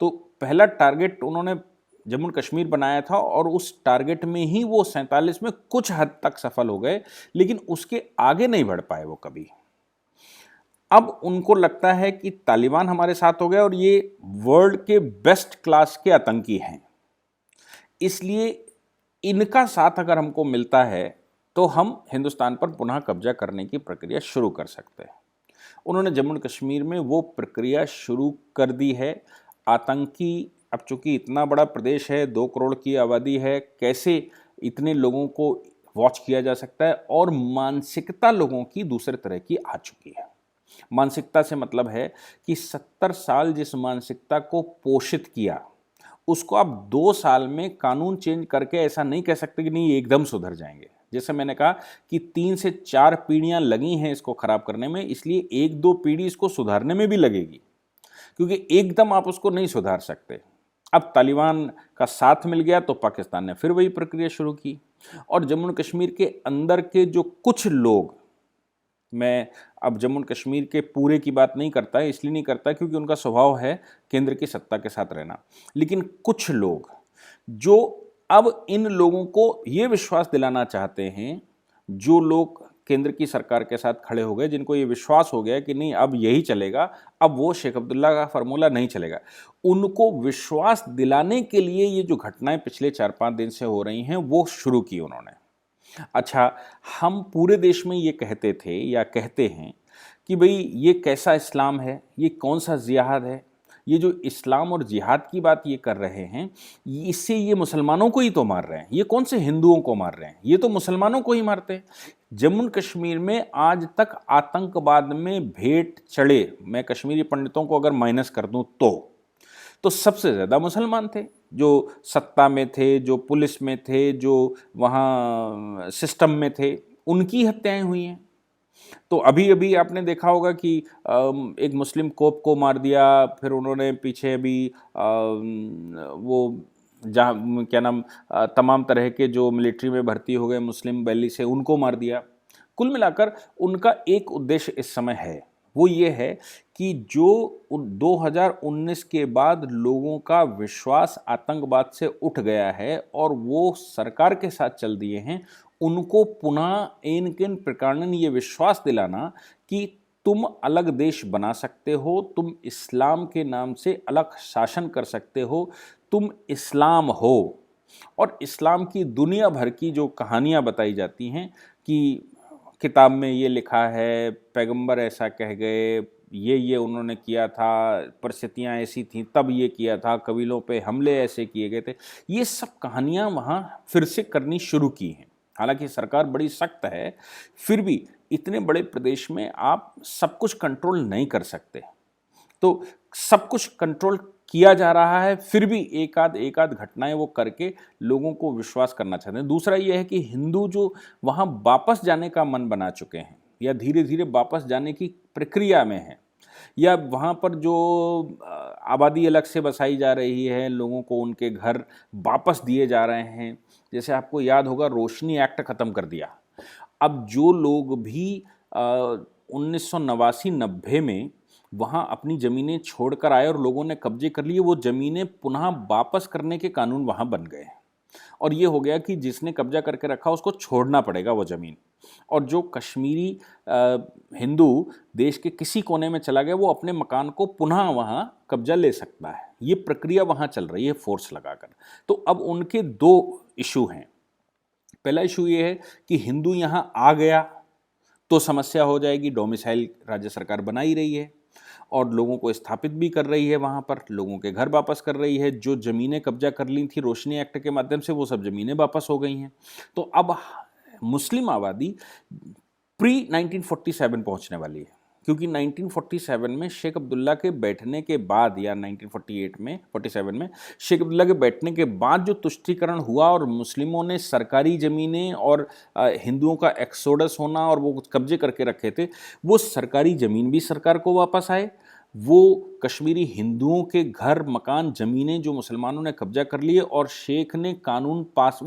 तो पहला टारगेट उन्होंने जम्मू कश्मीर बनाया था और उस टारगेट में ही वो 47 में कुछ हद तक सफल हो गए, लेकिन उसके आगे नहीं बढ़ पाए वो कभी। अब उनको लगता है कि तालिबान हमारे साथ हो गया और ये वर्ल्ड के बेस्ट क्लास के आतंकी हैं, इसलिए इनका साथ अगर हमको मिलता है तो हम हिंदुस्तान पर पुनः कब्जा करने की प्रक्रिया शुरू कर सकते हैं। उन्होंने जम्मू कश्मीर में वो प्रक्रिया शुरू कर दी है। आतंकी, अब चूंकि इतना बड़ा प्रदेश है, 2 करोड़ की आबादी है, कैसे इतने लोगों को वॉच किया जा सकता है, और मानसिकता लोगों की दूसरे तरह की आ चुकी है। मानसिकता से मतलब है कि 70 साल जिस मानसिकता को पोषित किया, उसको आप 2 साल में कानून चेंज करके ऐसा नहीं कह सकते कि नहीं ये एकदम सुधर जाएंगे। जैसे मैंने कहा कि 3 से 4 पीढ़ियां लगी हैं इसको खराब करने में, इसलिए 1-2 पीढ़ी इसको सुधारने में भी लगेगी, क्योंकि एकदम आप उसको नहीं सुधार सकते। अब तालिबान का साथ मिल गया तो पाकिस्तान ने फिर वही प्रक्रिया शुरू की, और जम्मू कश्मीर के अंदर के जो कुछ लोग, मैं अब जम्मू कश्मीर के पूरे की बात नहीं करता, इसलिए नहीं करता क्योंकि उनका स्वभाव है केंद्र की सत्ता के साथ रहना, लेकिन कुछ लोग जो अब इन लोगों को ये विश्वास दिलाना चाहते हैं, जो लोग केंद्र की सरकार के साथ खड़े हो गए, जिनको ये विश्वास हो गया कि नहीं अब यही चलेगा, अब वो शेख अब्दुल्ला का फार्मूला नहीं चलेगा, उनको विश्वास दिलाने के लिए ये जो घटनाएं पिछले 4-5 दिन से हो रही हैं वो शुरू की उन्होंने। अच्छा, हम पूरे देश में ये कहते थे या कहते हैं कि भाई ये कैसा इस्लाम है, ये कौन सा जिहाद है, ये जो इस्लाम और जिहाद की बात ये कर रहे हैं, इससे ये मुसलमानों को ही तो मार रहे हैं, ये कौन से हिंदुओं को मार रहे हैं, ये तो मुसलमानों को ही मारते हैं। जम्मू कश्मीर में आज तक आतंकवाद में भेंट चढ़े, मैं कश्मीरी पंडितों को अगर माइनस कर दूं तो सबसे ज़्यादा मुसलमान थे, जो सत्ता में थे, जो पुलिस में थे, जो वहाँ सिस्टम में थे, उनकी हत्याएं हुई हैं। तो अभी अभी आपने देखा होगा कि एक मुस्लिम कोप को मार दिया, फिर उन्होंने पीछे अभी वो जहाँ क्या नाम तमाम तरह के जो मिलिट्री में भर्ती हो गए मुस्लिम वैली से, उनको मार दिया। कुल मिलाकर उनका एक उद्देश्य इस समय है, वो ये है कि जो 2019 के बाद लोगों का विश्वास आतंकवाद से उठ गया है और वो सरकार के साथ चल दिए हैं, उनको पुनः इन किन प्रकार ये विश्वास दिलाना कि तुम अलग देश बना सकते हो, तुम इस्लाम के नाम से अलग शासन कर सकते हो, तुम इस्लाम हो। और इस्लाम की दुनिया भर की जो कहानियाँ बताई जाती हैं कि किताब में ये लिखा है, पैगंबर ऐसा कह गए, ये उन्होंने किया था, परिस्थितियाँ ऐसी थीं तब ये किया था, कबीलों पे हमले ऐसे किए गए थे, ये सब कहानियाँ वहाँ फिर से करनी शुरू की हैं। हालांकि सरकार बड़ी सख्त है, फिर भी इतने बड़े प्रदेश में आप सब कुछ कंट्रोल नहीं कर सकते, तो सब कुछ कंट्रोल किया जा रहा है, फिर भी एक आध घटनाएं वो करके लोगों को विश्वास करना चाहते हैं। दूसरा ये है कि हिंदू जो वहाँ वापस जाने का मन बना चुके हैं या धीरे धीरे वापस जाने की प्रक्रिया में हैं, या वहाँ पर जो आबादी अलग से बसाई जा रही है, लोगों को उनके घर वापस दिए जा रहे हैं। जैसे आपको याद होगा रोशनी एक्ट ख़त्म कर दिया, अब जो लोग भी 1989-90 में वहाँ अपनी ज़मीनें छोड़कर आए और लोगों ने कब्जे कर लिए, वो ज़मीनें पुनः वापस करने के कानून वहाँ बन गए हैं, और ये हो गया कि जिसने कब्जा करके रखा उसको छोड़ना पड़ेगा वो ज़मीन, और जो कश्मीरी हिंदू देश के किसी कोने में चला गया वो अपने मकान को पुनः वहाँ कब्जा ले सकता है। ये प्रक्रिया वहाँ चल रही है फोर्स लगाकर। तो अब उनके 2 इशू हैं। पहला इशू ये है कि हिंदू यहाँ आ गया तो समस्या हो जाएगी, डोमिसाइल राज्य सरकार बना ही रही है और लोगों को स्थापित भी कर रही है, वहाँ पर लोगों के घर वापस कर रही है, जो ज़मीनें कब्जा कर ली थी रोशनी एक्ट के माध्यम से वो सब ज़मीनें वापस हो गई हैं। तो अब मुस्लिम आबादी प्री 1947 पहुँचने वाली है, क्योंकि 1947 में शेख अब्दुल्ला के बैठने के बाद या 1947 में शेख अब्दुल्ला के बैठने के बाद जो तुष्टीकरण हुआ और मुस्लिमों ने सरकारी ज़मीनें और हिंदुओं का एक्सोडस होना और वो कब्जे करके रखे थे, वो सरकारी ज़मीन भी सरकार को वापस आए, वो कश्मीरी हिंदुओं के घर, मकान, ज़मीनें जो मुसलमानों ने कब्जा कर लिए, और शेख ने कानून पास,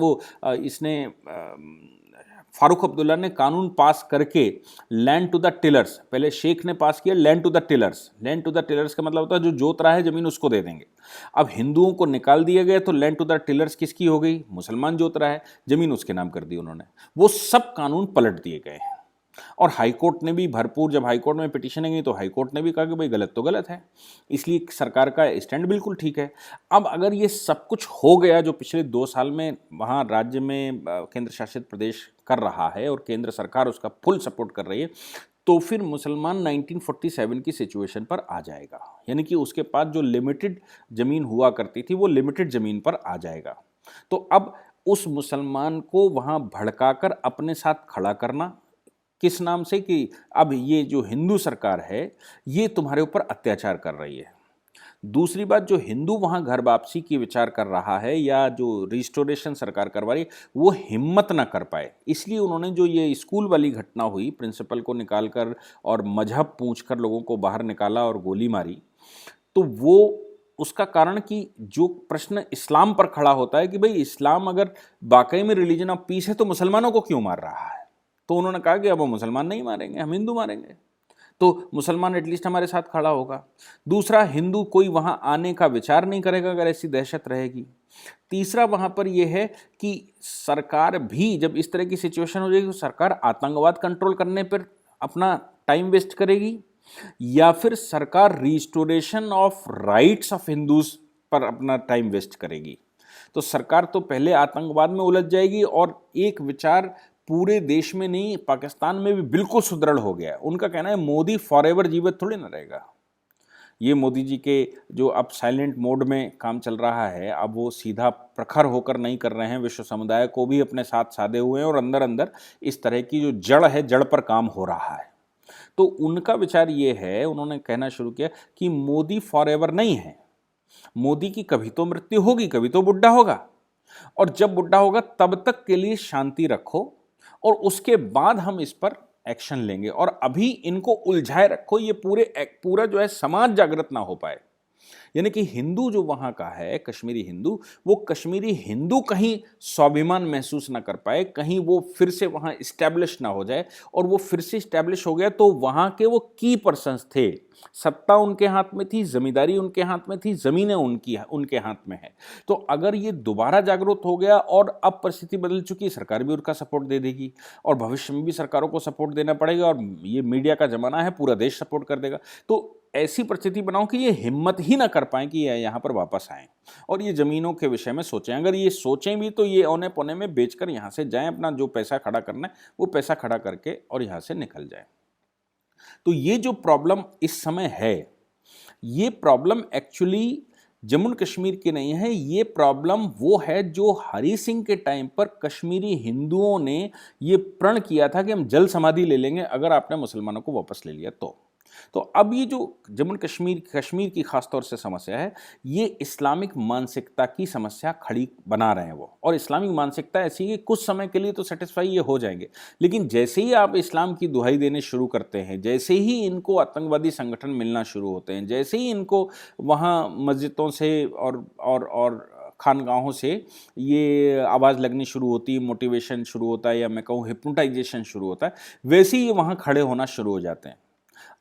फारूक अब्दुल्ला ने कानून पास करके लैंड टू द टिलर्स, पहले शेख ने पास किया land to the tillers. Land to the tillers का मतलब होता है जो जोत रहा है ज़मीन उसको दे देंगे। अब हिंदुओं को निकाल दिया गया तो लैंड टू द टिलर्स किसकी हो गई? मुसलमान जोत रहा है, ज़मीन उसके नाम कर दी उन्होंने। वो सब कानून पलट दिए गए हैं। और हाईकोर्ट ने भी भरपूर, जब हाईकोर्ट में पिटीशनें गई तो हाईकोर्ट ने भी कहा कि भाई गलत तो गलत है, इसलिए सरकार का स्टैंड बिल्कुल ठीक है। अब अगर ये सब कुछ हो गया जो पिछले 2 साल में वहाँ राज्य में केंद्र शासित प्रदेश कर रहा है और केंद्र सरकार उसका फुल सपोर्ट कर रही है, तो फिर मुसलमान 1947 की सिचुएशन पर आ जाएगा, यानी कि उसके पास जो लिमिटेड ज़मीन हुआ करती थी वो लिमिटेड ज़मीन पर आ जाएगा। तो अब उस मुसलमान को वहाँ भड़काकर अपने साथ खड़ा करना, किस नाम से कि अब ये जो हिंदू सरकार है ये तुम्हारे ऊपर अत्याचार कर रही है। दूसरी बात, जो हिंदू वहाँ घर वापसी की विचार कर रहा है या जो रिस्टोरेशन सरकार करवा रही है वो हिम्मत ना कर पाए, इसलिए उन्होंने जो ये स्कूल वाली घटना हुई, प्रिंसिपल को निकालकर और मजहब पूछकर लोगों को बाहर निकाला और गोली मारी, तो वो उसका कारण कि जो प्रश्न इस्लाम पर खड़ा होता है कि भाई इस्लाम अगर वाकई में रिलीजन ऑफ पीस है तो मुसलमानों को क्यों मार रहा है? तो उन्होंने कहा कि अब हम मुसलमान नहीं मारेंगे, हम हिंदू मारेंगे, तो मुसलमान एटलीस्ट हमारे साथ खड़ा होगा। दूसरा, हिंदू कोई वहाँ आने का विचार नहीं करेगा अगर ऐसी दहशत रहेगी। तीसरा, वहाँ पर यह है कि सरकार भी जब इस तरह की सिचुएशन हो जाएगी तो सरकार आतंकवाद कंट्रोल करने पर अपना टाइम वेस्ट करेगी या फिर सरकार restoration of rights of Hindus पर अपना टाइम वेस्ट करेगी। तो सरकार तो पहले आतंकवाद में उलझ जाएगी और एक विचार पूरे देश में नहीं, पाकिस्तान में भी बिल्कुल सुदृढ़ हो गया है। उनका कहना है मोदी फॉरएवर जीवित थोड़ी ना रहेगा। ये मोदी जी के जो अब साइलेंट मोड में काम चल रहा है, अब वो सीधा प्रखर होकर नहीं कर रहे हैं, विश्व समुदाय को भी अपने साथ साधे हुए हैं और अंदर अंदर इस तरह की जो जड़ है, जड़ पर काम हो रहा है। तो उनका विचार ये है, उन्होंने कहना शुरू किया कि मोदी फॉरएवर नहीं है, मोदी की कभी तो मृत्यु होगी, कभी तो बुढ़ा होगा, और जब बुढ़ा होगा तब तक के लिए शांति रखो और उसके बाद हम इस पर एक्शन लेंगे, और अभी इनको उलझाए रखो, ये पूरा जो है समाज जागृत ना हो पाए। यानी कि हिंदू जो वहाँ का है, कश्मीरी हिंदू, वो कश्मीरी हिंदू कहीं स्वाभिमान महसूस ना कर पाए, कहीं वो फिर से वहाँ इस्टेब्लिश ना हो जाए, और वो फिर से इस्टेब्लिश हो गया तो वहाँ के वो की पर्सन्स थे, सत्ता उनके हाथ में थी, जमींदारी उनके हाथ में थी, ज़मीनें उनके हाथ में है। तो अगर ये दोबारा जागरूक हो गया और अब परिस्थिति बदल चुकी, सरकार भी उनका सपोर्ट दे देगी और भविष्य में भी सरकारों को सपोर्ट देना पड़ेगा, और ये मीडिया का ज़माना है, पूरा देश सपोर्ट कर देगा। तो ऐसी परिस्थिति बनाओ कि ये हिम्मत ही ना कर पाएं कि ये यहाँ पर वापस आएं और ये ज़मीनों के विषय में सोचें। अगर ये सोचें भी तो ये औने पौने में बेचकर यहाँ से जाएं, अपना जो पैसा खड़ा करना है वो पैसा खड़ा करके और यहाँ से निकल जाएं। तो ये जो प्रॉब्लम इस समय है, ये प्रॉब्लम एक्चुअली जम्मू कश्मीर की नहीं है, ये प्रॉब्लम वो है जो हरी सिंह के टाइम पर कश्मीरी हिंदुओं ने ये प्रण किया था कि हम जल समाधि ले लेंगे अगर आपने मुसलमानों को वापस ले लिया तो अब ये जो जम्मू कश्मीर की खासतौर से समस्या है, ये इस्लामिक मानसिकता की समस्या खड़ी बना रहे हैं वो। और इस्लामिक मानसिकता ऐसी है कि कुछ समय के लिए तो सेटिस्फाई ये हो जाएंगे, लेकिन जैसे ही आप इस्लाम की दुहाई देने शुरू करते हैं, जैसे ही इनको आतंकवादी संगठन मिलना शुरू होते हैं, जैसे ही इनको वहाँ मस्जिदों से और खानगाहों से ये आवाज़ लगनी शुरू होती है, मोटिवेशन शुरू होता है, या मैं कहूँ हिप्नोटाइजेशन शुरू होता है, वैसे ही ये वहाँ खड़े होना शुरू हो जाते हैं।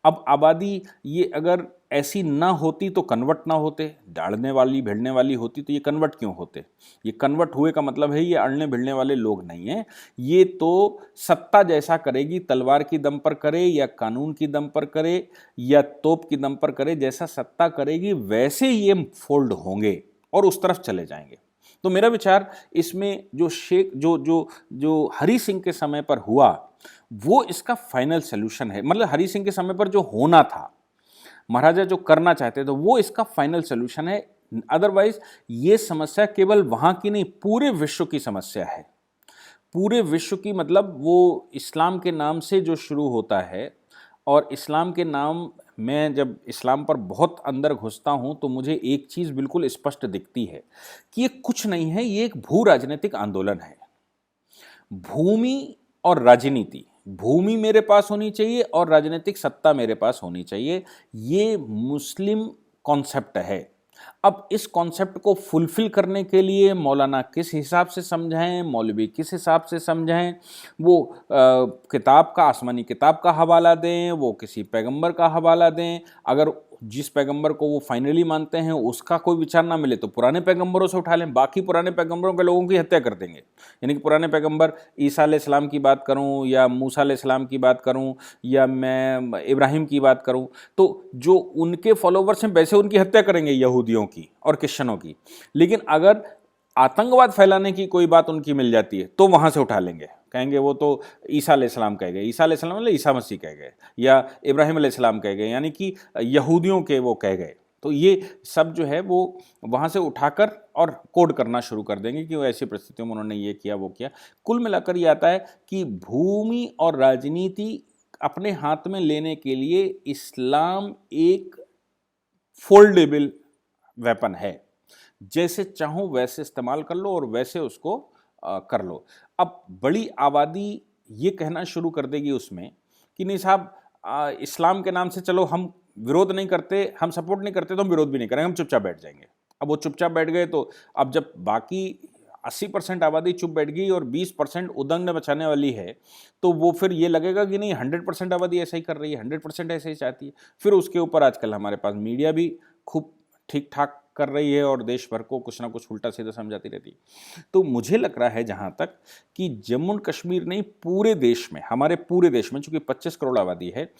अब आबादी ये अगर ऐसी ना होती तो कन्वर्ट ना होते, दाढ़ने वाली भिड़ने वाली होती तो ये कन्वर्ट क्यों होते? ये कन्वर्ट हुए का मतलब है ये अड़ने भिड़ने वाले लोग नहीं हैं, ये तो सत्ता जैसा करेगी, तलवार की दम पर करे या कानून की दम पर करे या तोप की दम पर करे, जैसा सत्ता करेगी वैसे ये फोल्ड होंगे और उस तरफ चले जाएंगे। तो मेरा विचार इसमें जो हरी सिंह के समय पर हुआ वो इसका फाइनल सलूशन है। मतलब हरी सिंह के समय पर जो होना था, महाराजा जो करना चाहते थे, वो इसका फाइनल सलूशन है। अदरवाइज ये समस्या केवल वहाँ की नहीं, पूरे विश्व की समस्या है। पूरे विश्व की, मतलब वो इस्लाम के नाम से जो शुरू होता है, और इस्लाम के नाम, मैं जब इस्लाम पर बहुत अंदर घुसता हूँ तो मुझे एक चीज़ बिल्कुल स्पष्ट दिखती है कि ये कुछ नहीं है, ये एक भू राजनीतिक आंदोलन है। भूमि और राजनीति भूमि मेरे पास होनी चाहिए और राजनीतिक सत्ता मेरे पास होनी चाहिए। ये मुस्लिम कॉन्सेप्ट है। अब इस कॉन्सेप्ट को फुलफिल करने के लिए मौलाना किस हिसाब से समझाएं, मौलवी किस हिसाब से समझाएं, वो किताब का, आसमानी किताब का हवाला दें, वो किसी पैगंबर का हवाला दें। अगर जिस पैगंबर को वो फाइनली मानते हैं उसका कोई विचार ना मिले तो पुराने पैगंबरों से उठा लें, बाकी पुराने पैगंबरों के लोगों की हत्या कर देंगे। यानी कि पुराने पैगंबर ईसा अलैहिस्सलाम की बात करूं या मूसा अलैहिस्सलाम की बात करूं या मैं इब्राहिम की बात करूं, तो जो उनके फॉलोवर्स हैं वैसे उनकी हत्या करेंगे, यहूदियों की और क्रिश्चनों की। लेकिन अगर आतंकवाद फैलाने की कोई बात उनकी मिल जाती है तो वहां से उठा लेंगे, कहेंगे वो तो ईसा अलैहिस्सलाम कह गए, ईसा अलैहिस्सलाम मतलब ईसा मसीह कह गए, या इब्राहिम अलैहिस्सलाम कह गए, यानी कि यहूदियों के वो कह गए। तो ये सब जो है वो वहाँ से उठाकर और कोड करना शुरू कर देंगे कि वो ऐसी परिस्थितियों में उन्होंने ये किया वो किया। कुल मिलाकर ये आता है कि भूमि और राजनीति अपने हाथ में लेने के लिए इस्लाम एक फोल्डेबल वेपन है, जैसे चाहो वैसे इस्तेमाल कर लो और वैसे उसको कर लो। अब बड़ी आबादी ये कहना शुरू कर देगी उसमें कि नहीं साहब इस्लाम के नाम से चलो हम विरोध नहीं करते, हम सपोर्ट नहीं करते तो हम विरोध भी नहीं करेंगे, हम चुपचाप बैठ जाएंगे। अब वो चुपचाप बैठ गए तो अब जब बाकी 80% आबादी चुप बैठ गई और 20% उदंग मचाने वाली है, तो वो फिर ये लगेगा कि नहीं 100% आबादी ऐसा ही कर रही है, 100% ऐसा ही चाहती है। फिर उसके ऊपर आजकल हमारे पास मीडिया भी खूब ठीक ठाक कर रही है और देश भर को कुछ ना कुछ उल्टा सीधा समझाती रहती है। तो मुझे लग रहा है जहाँ तक कि जम्मू और कश्मीर नहीं, पूरे देश में, हमारे पूरे देश में, चूंकि 25 करोड़ आबादी है,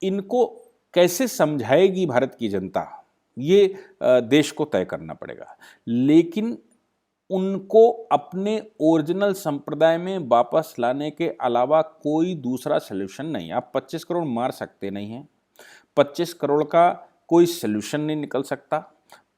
इनको कैसे समझाएगी भारत की जनता, ये देश को तय करना पड़ेगा। लेकिन उनको अपने ओरिजिनल संप्रदाय में वापस लाने के अलावा कोई दूसरा सल्यूशन नहीं। आप 25 करोड़ मार सकते नहीं हैं, 25 करोड़ का कोई सल्यूशन नहीं निकल सकता।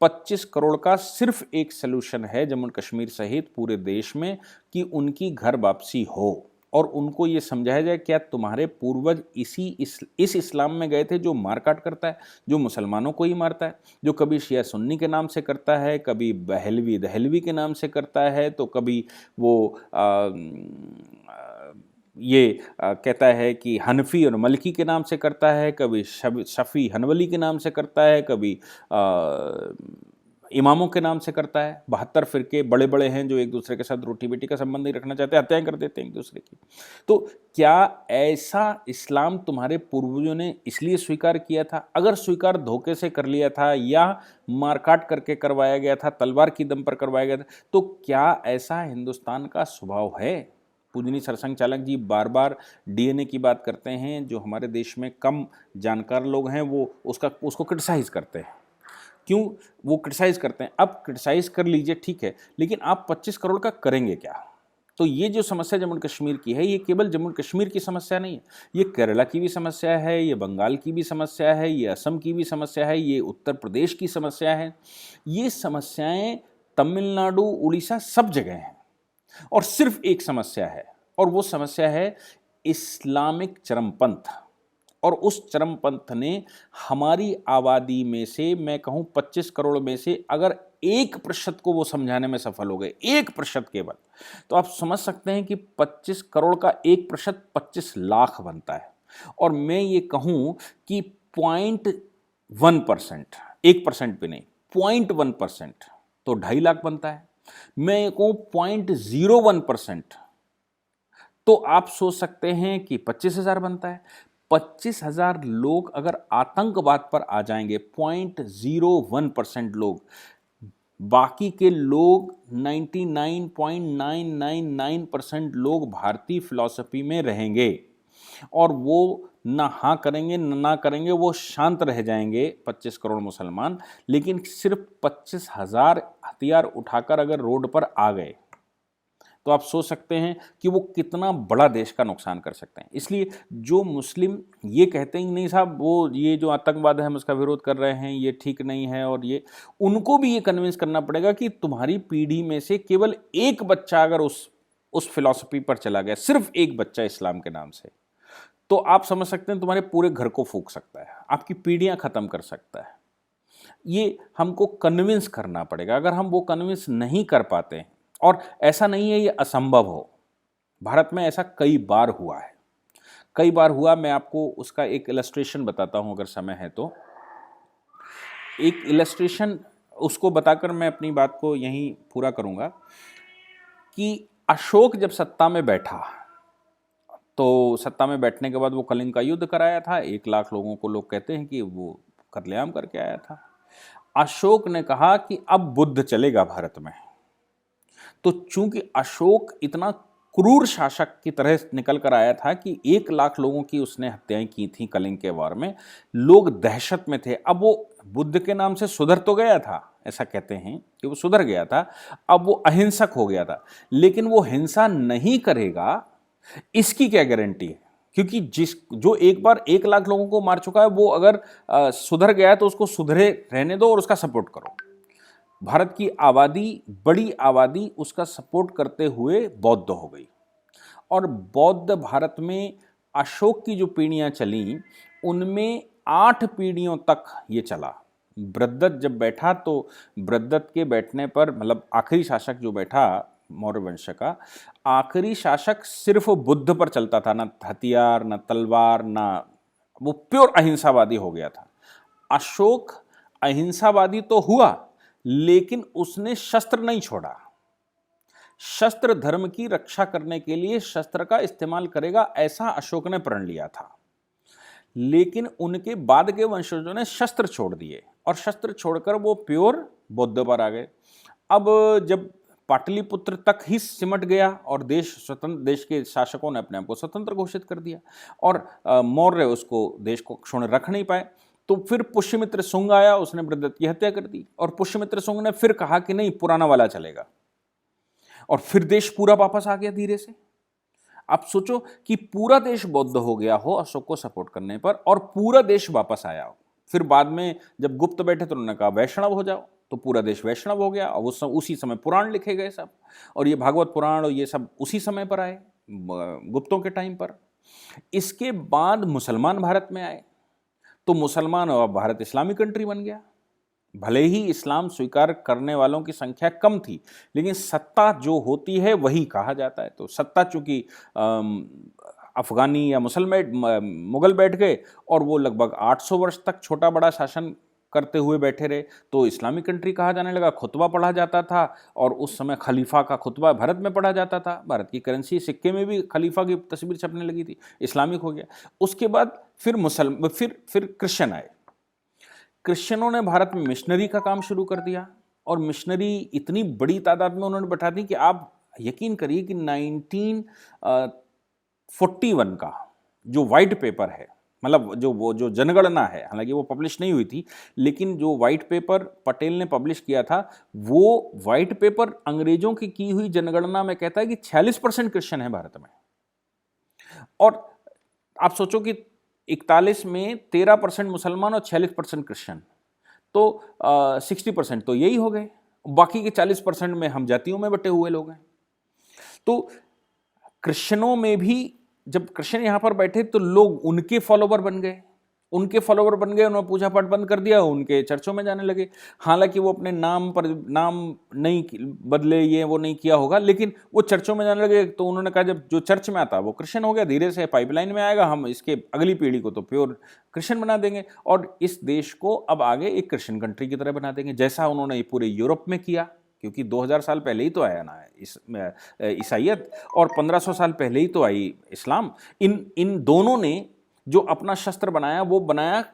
25 करोड़ का सिर्फ एक सल्यूशन है जम्मू कश्मीर सहित पूरे देश में, कि उनकी घर वापसी हो और उनको ये समझाया जाए क्या तुम्हारे पूर्वज इस इस्लाम में गए थे जो मारकाट करता है, जो मुसलमानों को ही मारता है, जो कभी शिया सुन्नी के नाम से करता है, कभी बहलवी दहलवी के नाम से करता है, तो कभी वो कहता है कि हनफी और मलकी के नाम से करता है, कभी शफी हनवली के नाम से करता है, कभी इमामों के नाम से करता है। 72 फिरके बड़े बड़े हैं जो एक दूसरे के साथ रोटी बेटी का संबंध नहीं रखना चाहते, हत्याएं कर देते हैं एक दूसरे की। तो क्या ऐसा इस्लाम तुम्हारे पूर्वजों ने इसलिए स्वीकार किया था? अगर स्वीकार धोखे से कर लिया था या मारकाट करके करवाया गया था, तलवार की दम पर करवाया गया था, तो क्या ऐसा हिंदुस्तान का स्वभाव है? पूजनी सरसंघ चालक जी बार बार डीएनए की बात करते हैं, जो हमारे देश में कम जानकार लोग हैं वो उसको क्रिटिसाइज करते हैं। क्यों वो क्रिटिसाइज करते हैं? अब क्रिटिसाइज कर लीजिए, ठीक है, लेकिन आप 25 करोड़ का करेंगे क्या? तो ये जो समस्या जम्मू कश्मीर की है, ये केवल जम्मू कश्मीर की समस्या नहीं है, ये केरला की भी समस्या है, ये बंगाल की भी समस्या है, ये असम की भी समस्या है, ये उत्तर प्रदेश की समस्या है। ये समस्याएं तमिलनाडु, उड़ीसा, सब जगह हैं। और सिर्फ एक समस्या है, और वो समस्या है इस्लामिक चरमपंथ। और उस चरमपंथ ने हमारी आबादी में से, मैं कहूँ 25 करोड़ में से, अगर 1% को वो समझाने में सफल हो गए, 1% केवल, तो आप समझ सकते हैं कि 25 करोड़ का 1% 25 लाख बनता है। और मैं ये कहूँ कि 0.1%, 1% भी नहीं, 0.1% तो 2.5 लाख बनता है। मैं ये कहूँ 0.01%, तो आप सोच सकते हैं कि 25,000 बनता है। 25,000 लोग अगर आतंकवाद पर आ जाएंगे, 0.01% लोग, बाकी के लोग 99.999% लोग भारतीय फिलॉसफी में रहेंगे और वो ना हाँ करेंगे ना करेंगे, वो शांत रह जाएंगे 25 करोड़ मुसलमान। लेकिन सिर्फ 25,000 हथियार उठाकर अगर रोड पर आ गए तो आप सोच सकते हैं कि वो कितना बड़ा देश का नुकसान कर सकते हैं। इसलिए जो मुस्लिम ये कहते हैं नहीं साहब वो ये जो आतंकवाद है हम उसका विरोध कर रहे हैं, ये ठीक नहीं है, और ये उनको भी ये कन्विंस करना पड़ेगा कि तुम्हारी पीढ़ी में से केवल एक बच्चा अगर उस फिलॉसफी पर चला गया, सिर्फ एक बच्चा इस्लाम के नाम से, तो आप समझ सकते हैं तुम्हारे पूरे घर को फूंक सकता है, आपकी पीढ़ियां खत्म कर सकता है। ये हमको कन्विंस करना पड़ेगा। अगर हम वो कन्विंस नहीं कर पाते हैं, और ऐसा नहीं है ये असंभव हो, भारत में ऐसा कई बार हुआ है, कई बार हुआ। मैं आपको उसका एक इलस्ट्रेशन बताता हूँ अगर समय है तो। एक इलस्ट्रेशन उसको बताकर मैं अपनी बात को यहीं पूरा करूँगा कि अशोक जब सत्ता में बैठा तो सत्ता में बैठने के बाद वो कलिंग का युद्ध कराया था। 1 लाख लोगों को लोग कहते हैं कि वो कत्लेआम करके आया था। अशोक ने कहा कि अब बुद्ध चलेगा भारत में। तो चूंकि अशोक इतना क्रूर शासक की तरह निकल कर आया था कि 1 लाख लोगों की उसने हत्याएं की थी कलिंग के वार में, लोग दहशत में थे। अब वो बुद्ध के नाम से सुधर तो गया था, ऐसा कहते हैं कि वो सुधर गया था, अब वो अहिंसक हो गया था। लेकिन वो हिंसा नहीं करेगा इसकी क्या गारंटी है? क्योंकि जो एक बार 1 लाख लोगों को मार चुका है वो अगर सुधर गया है तो उसको सुधरे रहने दो और उसका सपोर्ट करो। भारत की आबादी, बड़ी आबादी उसका सपोर्ट करते हुए बौद्ध हो गई और बौद्ध भारत में अशोक की जो पीढ़ियां चली उनमें 8 पीढ़ियों तक ये चला। बृहद्रथ जब बैठा तो बृहद्रथ के बैठने पर, मतलब आखिरी शासक जो बैठा मौर्य वंश का, आखिरी शासक सिर्फ बुद्ध पर चलता था, ना हथियार ना तलवार ना, वो प्योर अहिंसावादी हो गया था। अशोक अहिंसावादी तो हुआ लेकिन उसने शस्त्र नहीं छोड़ा। शस्त्र धर्म की रक्षा करने के लिए शस्त्र का इस्तेमाल करेगा ऐसा अशोक ने प्रण लिया था। लेकिन उनके बाद के वंशजों ने शस्त्र छोड़ दिए और शस्त्र छोड़कर वो प्योर बौद्ध पर आ गए। अब जब पाटलिपुत्र तक ही सिमट गया और देश के शासकों ने अपने आप को स्वतंत्र घोषित कर दिया और मौर्य उसको देश को क्षुण्ण रख नहीं पाए, तो फिर पुष्यमित्र शुंग आया, उसने बृहद्रथ की हत्या कर दी और पुष्यमित्र शुंग ने फिर कहा कि नहीं, पुराना वाला चलेगा और फिर देश पूरा वापस आ गया धीरे से। आप सोचो कि पूरा देश बौद्ध हो गया हो अशोक को सपोर्ट करने पर और पूरा देश वापस आया हो। फिर बाद में जब गुप्त बैठे तो उन्होंने कहा वैष्णव हो जाओ, तो पूरा देश वैष्णव हो गया और उसी समय पुराण लिखे गए सब, और ये भागवत पुराण और ये सब उसी समय पर आए, गुप्तों के टाइम पर। इसके बाद मुसलमान भारत में आए तो मुसलमान और भारत इस्लामिक कंट्री बन गया। भले ही इस्लाम स्वीकार करने वालों की संख्या कम थी लेकिन सत्ता जो होती है वही कहा जाता है। तो सत्ता चूंकि अफगानी या मुगल बैठ गए और वो लगभग 800 वर्ष तक छोटा बड़ा शासन करते हुए बैठे रहे तो इस्लामिक कंट्री कहा जाने लगा। खुतबा पढ़ा जाता था और उस समय खलीफा का खुतबा भारत में पढ़ा जाता था। भारत की करेंसी सिक्के में भी खलीफा की तस्वीर छपने लगी थी, इस्लामिक हो गया। उसके बाद फिर क्रिश्चियन आए। क्रिश्चियनों ने भारत में मिशनरी का काम शुरू कर दिया और मिशनरी इतनी बड़ी तादाद में उन्होंने बैठा दी कि आप यकीन करिए कि 1941 का जो वाइट पेपर है, मतलब जो जनगणना है, हालांकि वो पब्लिश नहीं हुई थी, लेकिन जो वाइट पेपर पटेल ने पब्लिश किया था वो वाइट पेपर अंग्रेजों की हुई जनगणना में कहता है कि 46% क्रिश्चियन है भारत में। और आप सोचो कि 41 में 13% मुसलमान और 46% क्रिश्चियन, तो 60% तो यही हो गए। बाकी के 40% में हम जातियों में बटे हुए लोग हैं। तो क्रिश्चियनों में भी जब क्रिश्चियन यहाँ पर बैठे तो लोग उनके फॉलोवर बन गए, उन्होंने पूजा पाठ बंद कर दिया, उनके चर्चों में जाने लगे। हालांकि वो अपने नाम नहीं बदले, ये वो नहीं किया होगा, लेकिन वो चर्चों में जाने लगे। तो उन्होंने कहा जब जो चर्च में आता वो क्रिश्चियन हो गया, धीरे से पाइपलाइन में आएगा, हम इसके अगली पीढ़ी को तो प्योर क्रिश्चियन बना देंगे और इस देश को अब आगे एक क्रिश्चियन कंट्री की तरह बना देंगे, जैसा उन्होंने पूरे यूरोप में किया। क्योंकि 2000 साल पहले ही तो आया ना ईसाइयत और 1500 साल पहले ही तो आई इस्लाम। इन दोनों ने जो अपना शस्त्र बनाया वो बनाया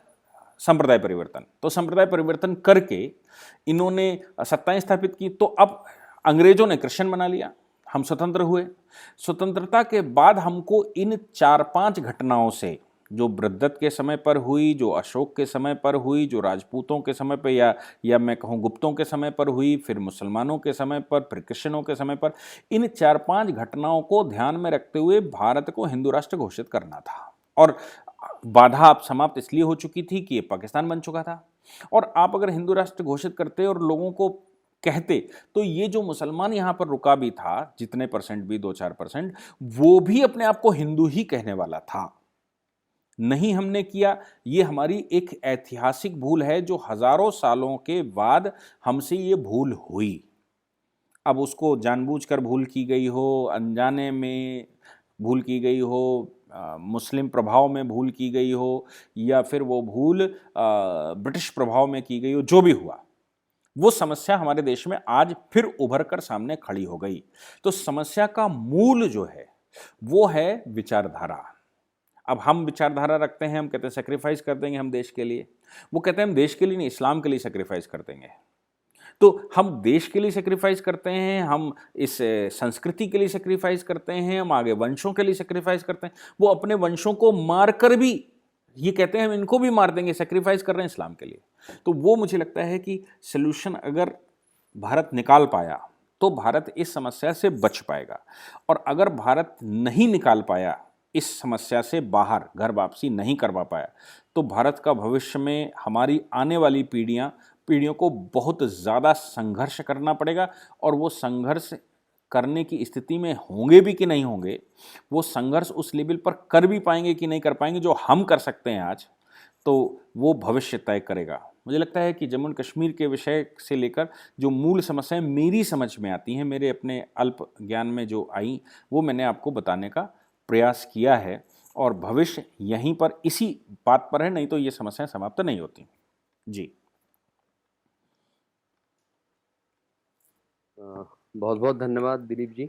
संप्रदाय परिवर्तन। तो संप्रदाय परिवर्तन करके इन्होंने सत्ताएं स्थापित की। तो अब अंग्रेजों ने क्रिश्चियन बना लिया, हम स्वतंत्र हुए। स्वतंत्रता के बाद हमको इन 4-5 घटनाओं से, जो बृहद्रथ के समय पर हुई, जो अशोक के समय पर हुई, जो राजपूतों के समय पर या मैं कहूँ गुप्तों के समय पर हुई, फिर मुसलमानों के समय पर, फिर क्रिश्चियनों के समय पर, इन 4-5 घटनाओं को ध्यान में रखते हुए भारत को हिंदू राष्ट्र घोषित करना था। और बाधा अब समाप्त इसलिए हो चुकी थी कि ये पाकिस्तान बन चुका था। और आप अगर हिंदू राष्ट्र घोषित करते और लोगों को कहते तो ये जो मुसलमान यहाँ पर रुका भी था, जितने परसेंट भी 2-4%, वो भी अपने आप को हिंदू ही कहने वाला था। नहीं हमने किया, ये हमारी एक ऐतिहासिक भूल है जो हजारों सालों के बाद हमसे ये भूल हुई। अब उसको जानबूझकर भूल की गई हो, अनजाने में भूल की गई हो, मुस्लिम प्रभाव में भूल की गई हो या फिर वो भूल ब्रिटिश प्रभाव में की गई हो, जो भी हुआ, वो समस्या हमारे देश में आज फिर उभर कर सामने खड़ी हो गई। तो समस्या का मूल जो है वो है विचारधारा। अब हम विचारधारा रखते हैं, हम कहते हैं सेक्रीफाइस कर देंगे हम देश के लिए। वो कहते हैं हम देश के लिए नहीं, इस्लाम के लिए सेक्रीफाइस कर देंगे। तो हम देश के लिए सेक्रीफाइस करते हैं, हम इस संस्कृति के लिए सेक्रीफाइस करते हैं, हम आगे वंशों के लिए सेक्रीफाइस करते हैं। वो अपने वंशों को मारकर भी ये कहते हैं हम इनको भी मार देंगे, सेक्रीफाइस कर रहे हैं इस्लाम के लिए। तो वो मुझे लगता है कि सोल्यूशन अगर भारत निकाल पाया तो भारत इस समस्या से बच पाएगा, और अगर भारत नहीं निकाल पाया, इस समस्या से बाहर घर वापसी नहीं करवा पाया, तो भारत का भविष्य में हमारी आने वाली पीढ़ियों को बहुत ज़्यादा संघर्ष करना पड़ेगा। और वो संघर्ष करने की स्थिति में होंगे भी कि नहीं होंगे, वो संघर्ष उस लेवल पर कर भी पाएंगे कि नहीं कर पाएंगे जो हम कर सकते हैं आज, तो वो भविष्य तय करेगा। मुझे लगता है कि जम्मू एंड कश्मीर के विषय से लेकर जो मूल समस्याएं मेरी समझ में आती हैं, मेरे अपने अल्प ज्ञान में जो आई, वो मैंने आपको बताने का प्रयास किया है, और भविष्य यहीं पर इसी बात पर है, नहीं तो ये समस्याएं समाप्त नहीं होती। जी, बहुत बहुत धन्यवाद दिलीप जी।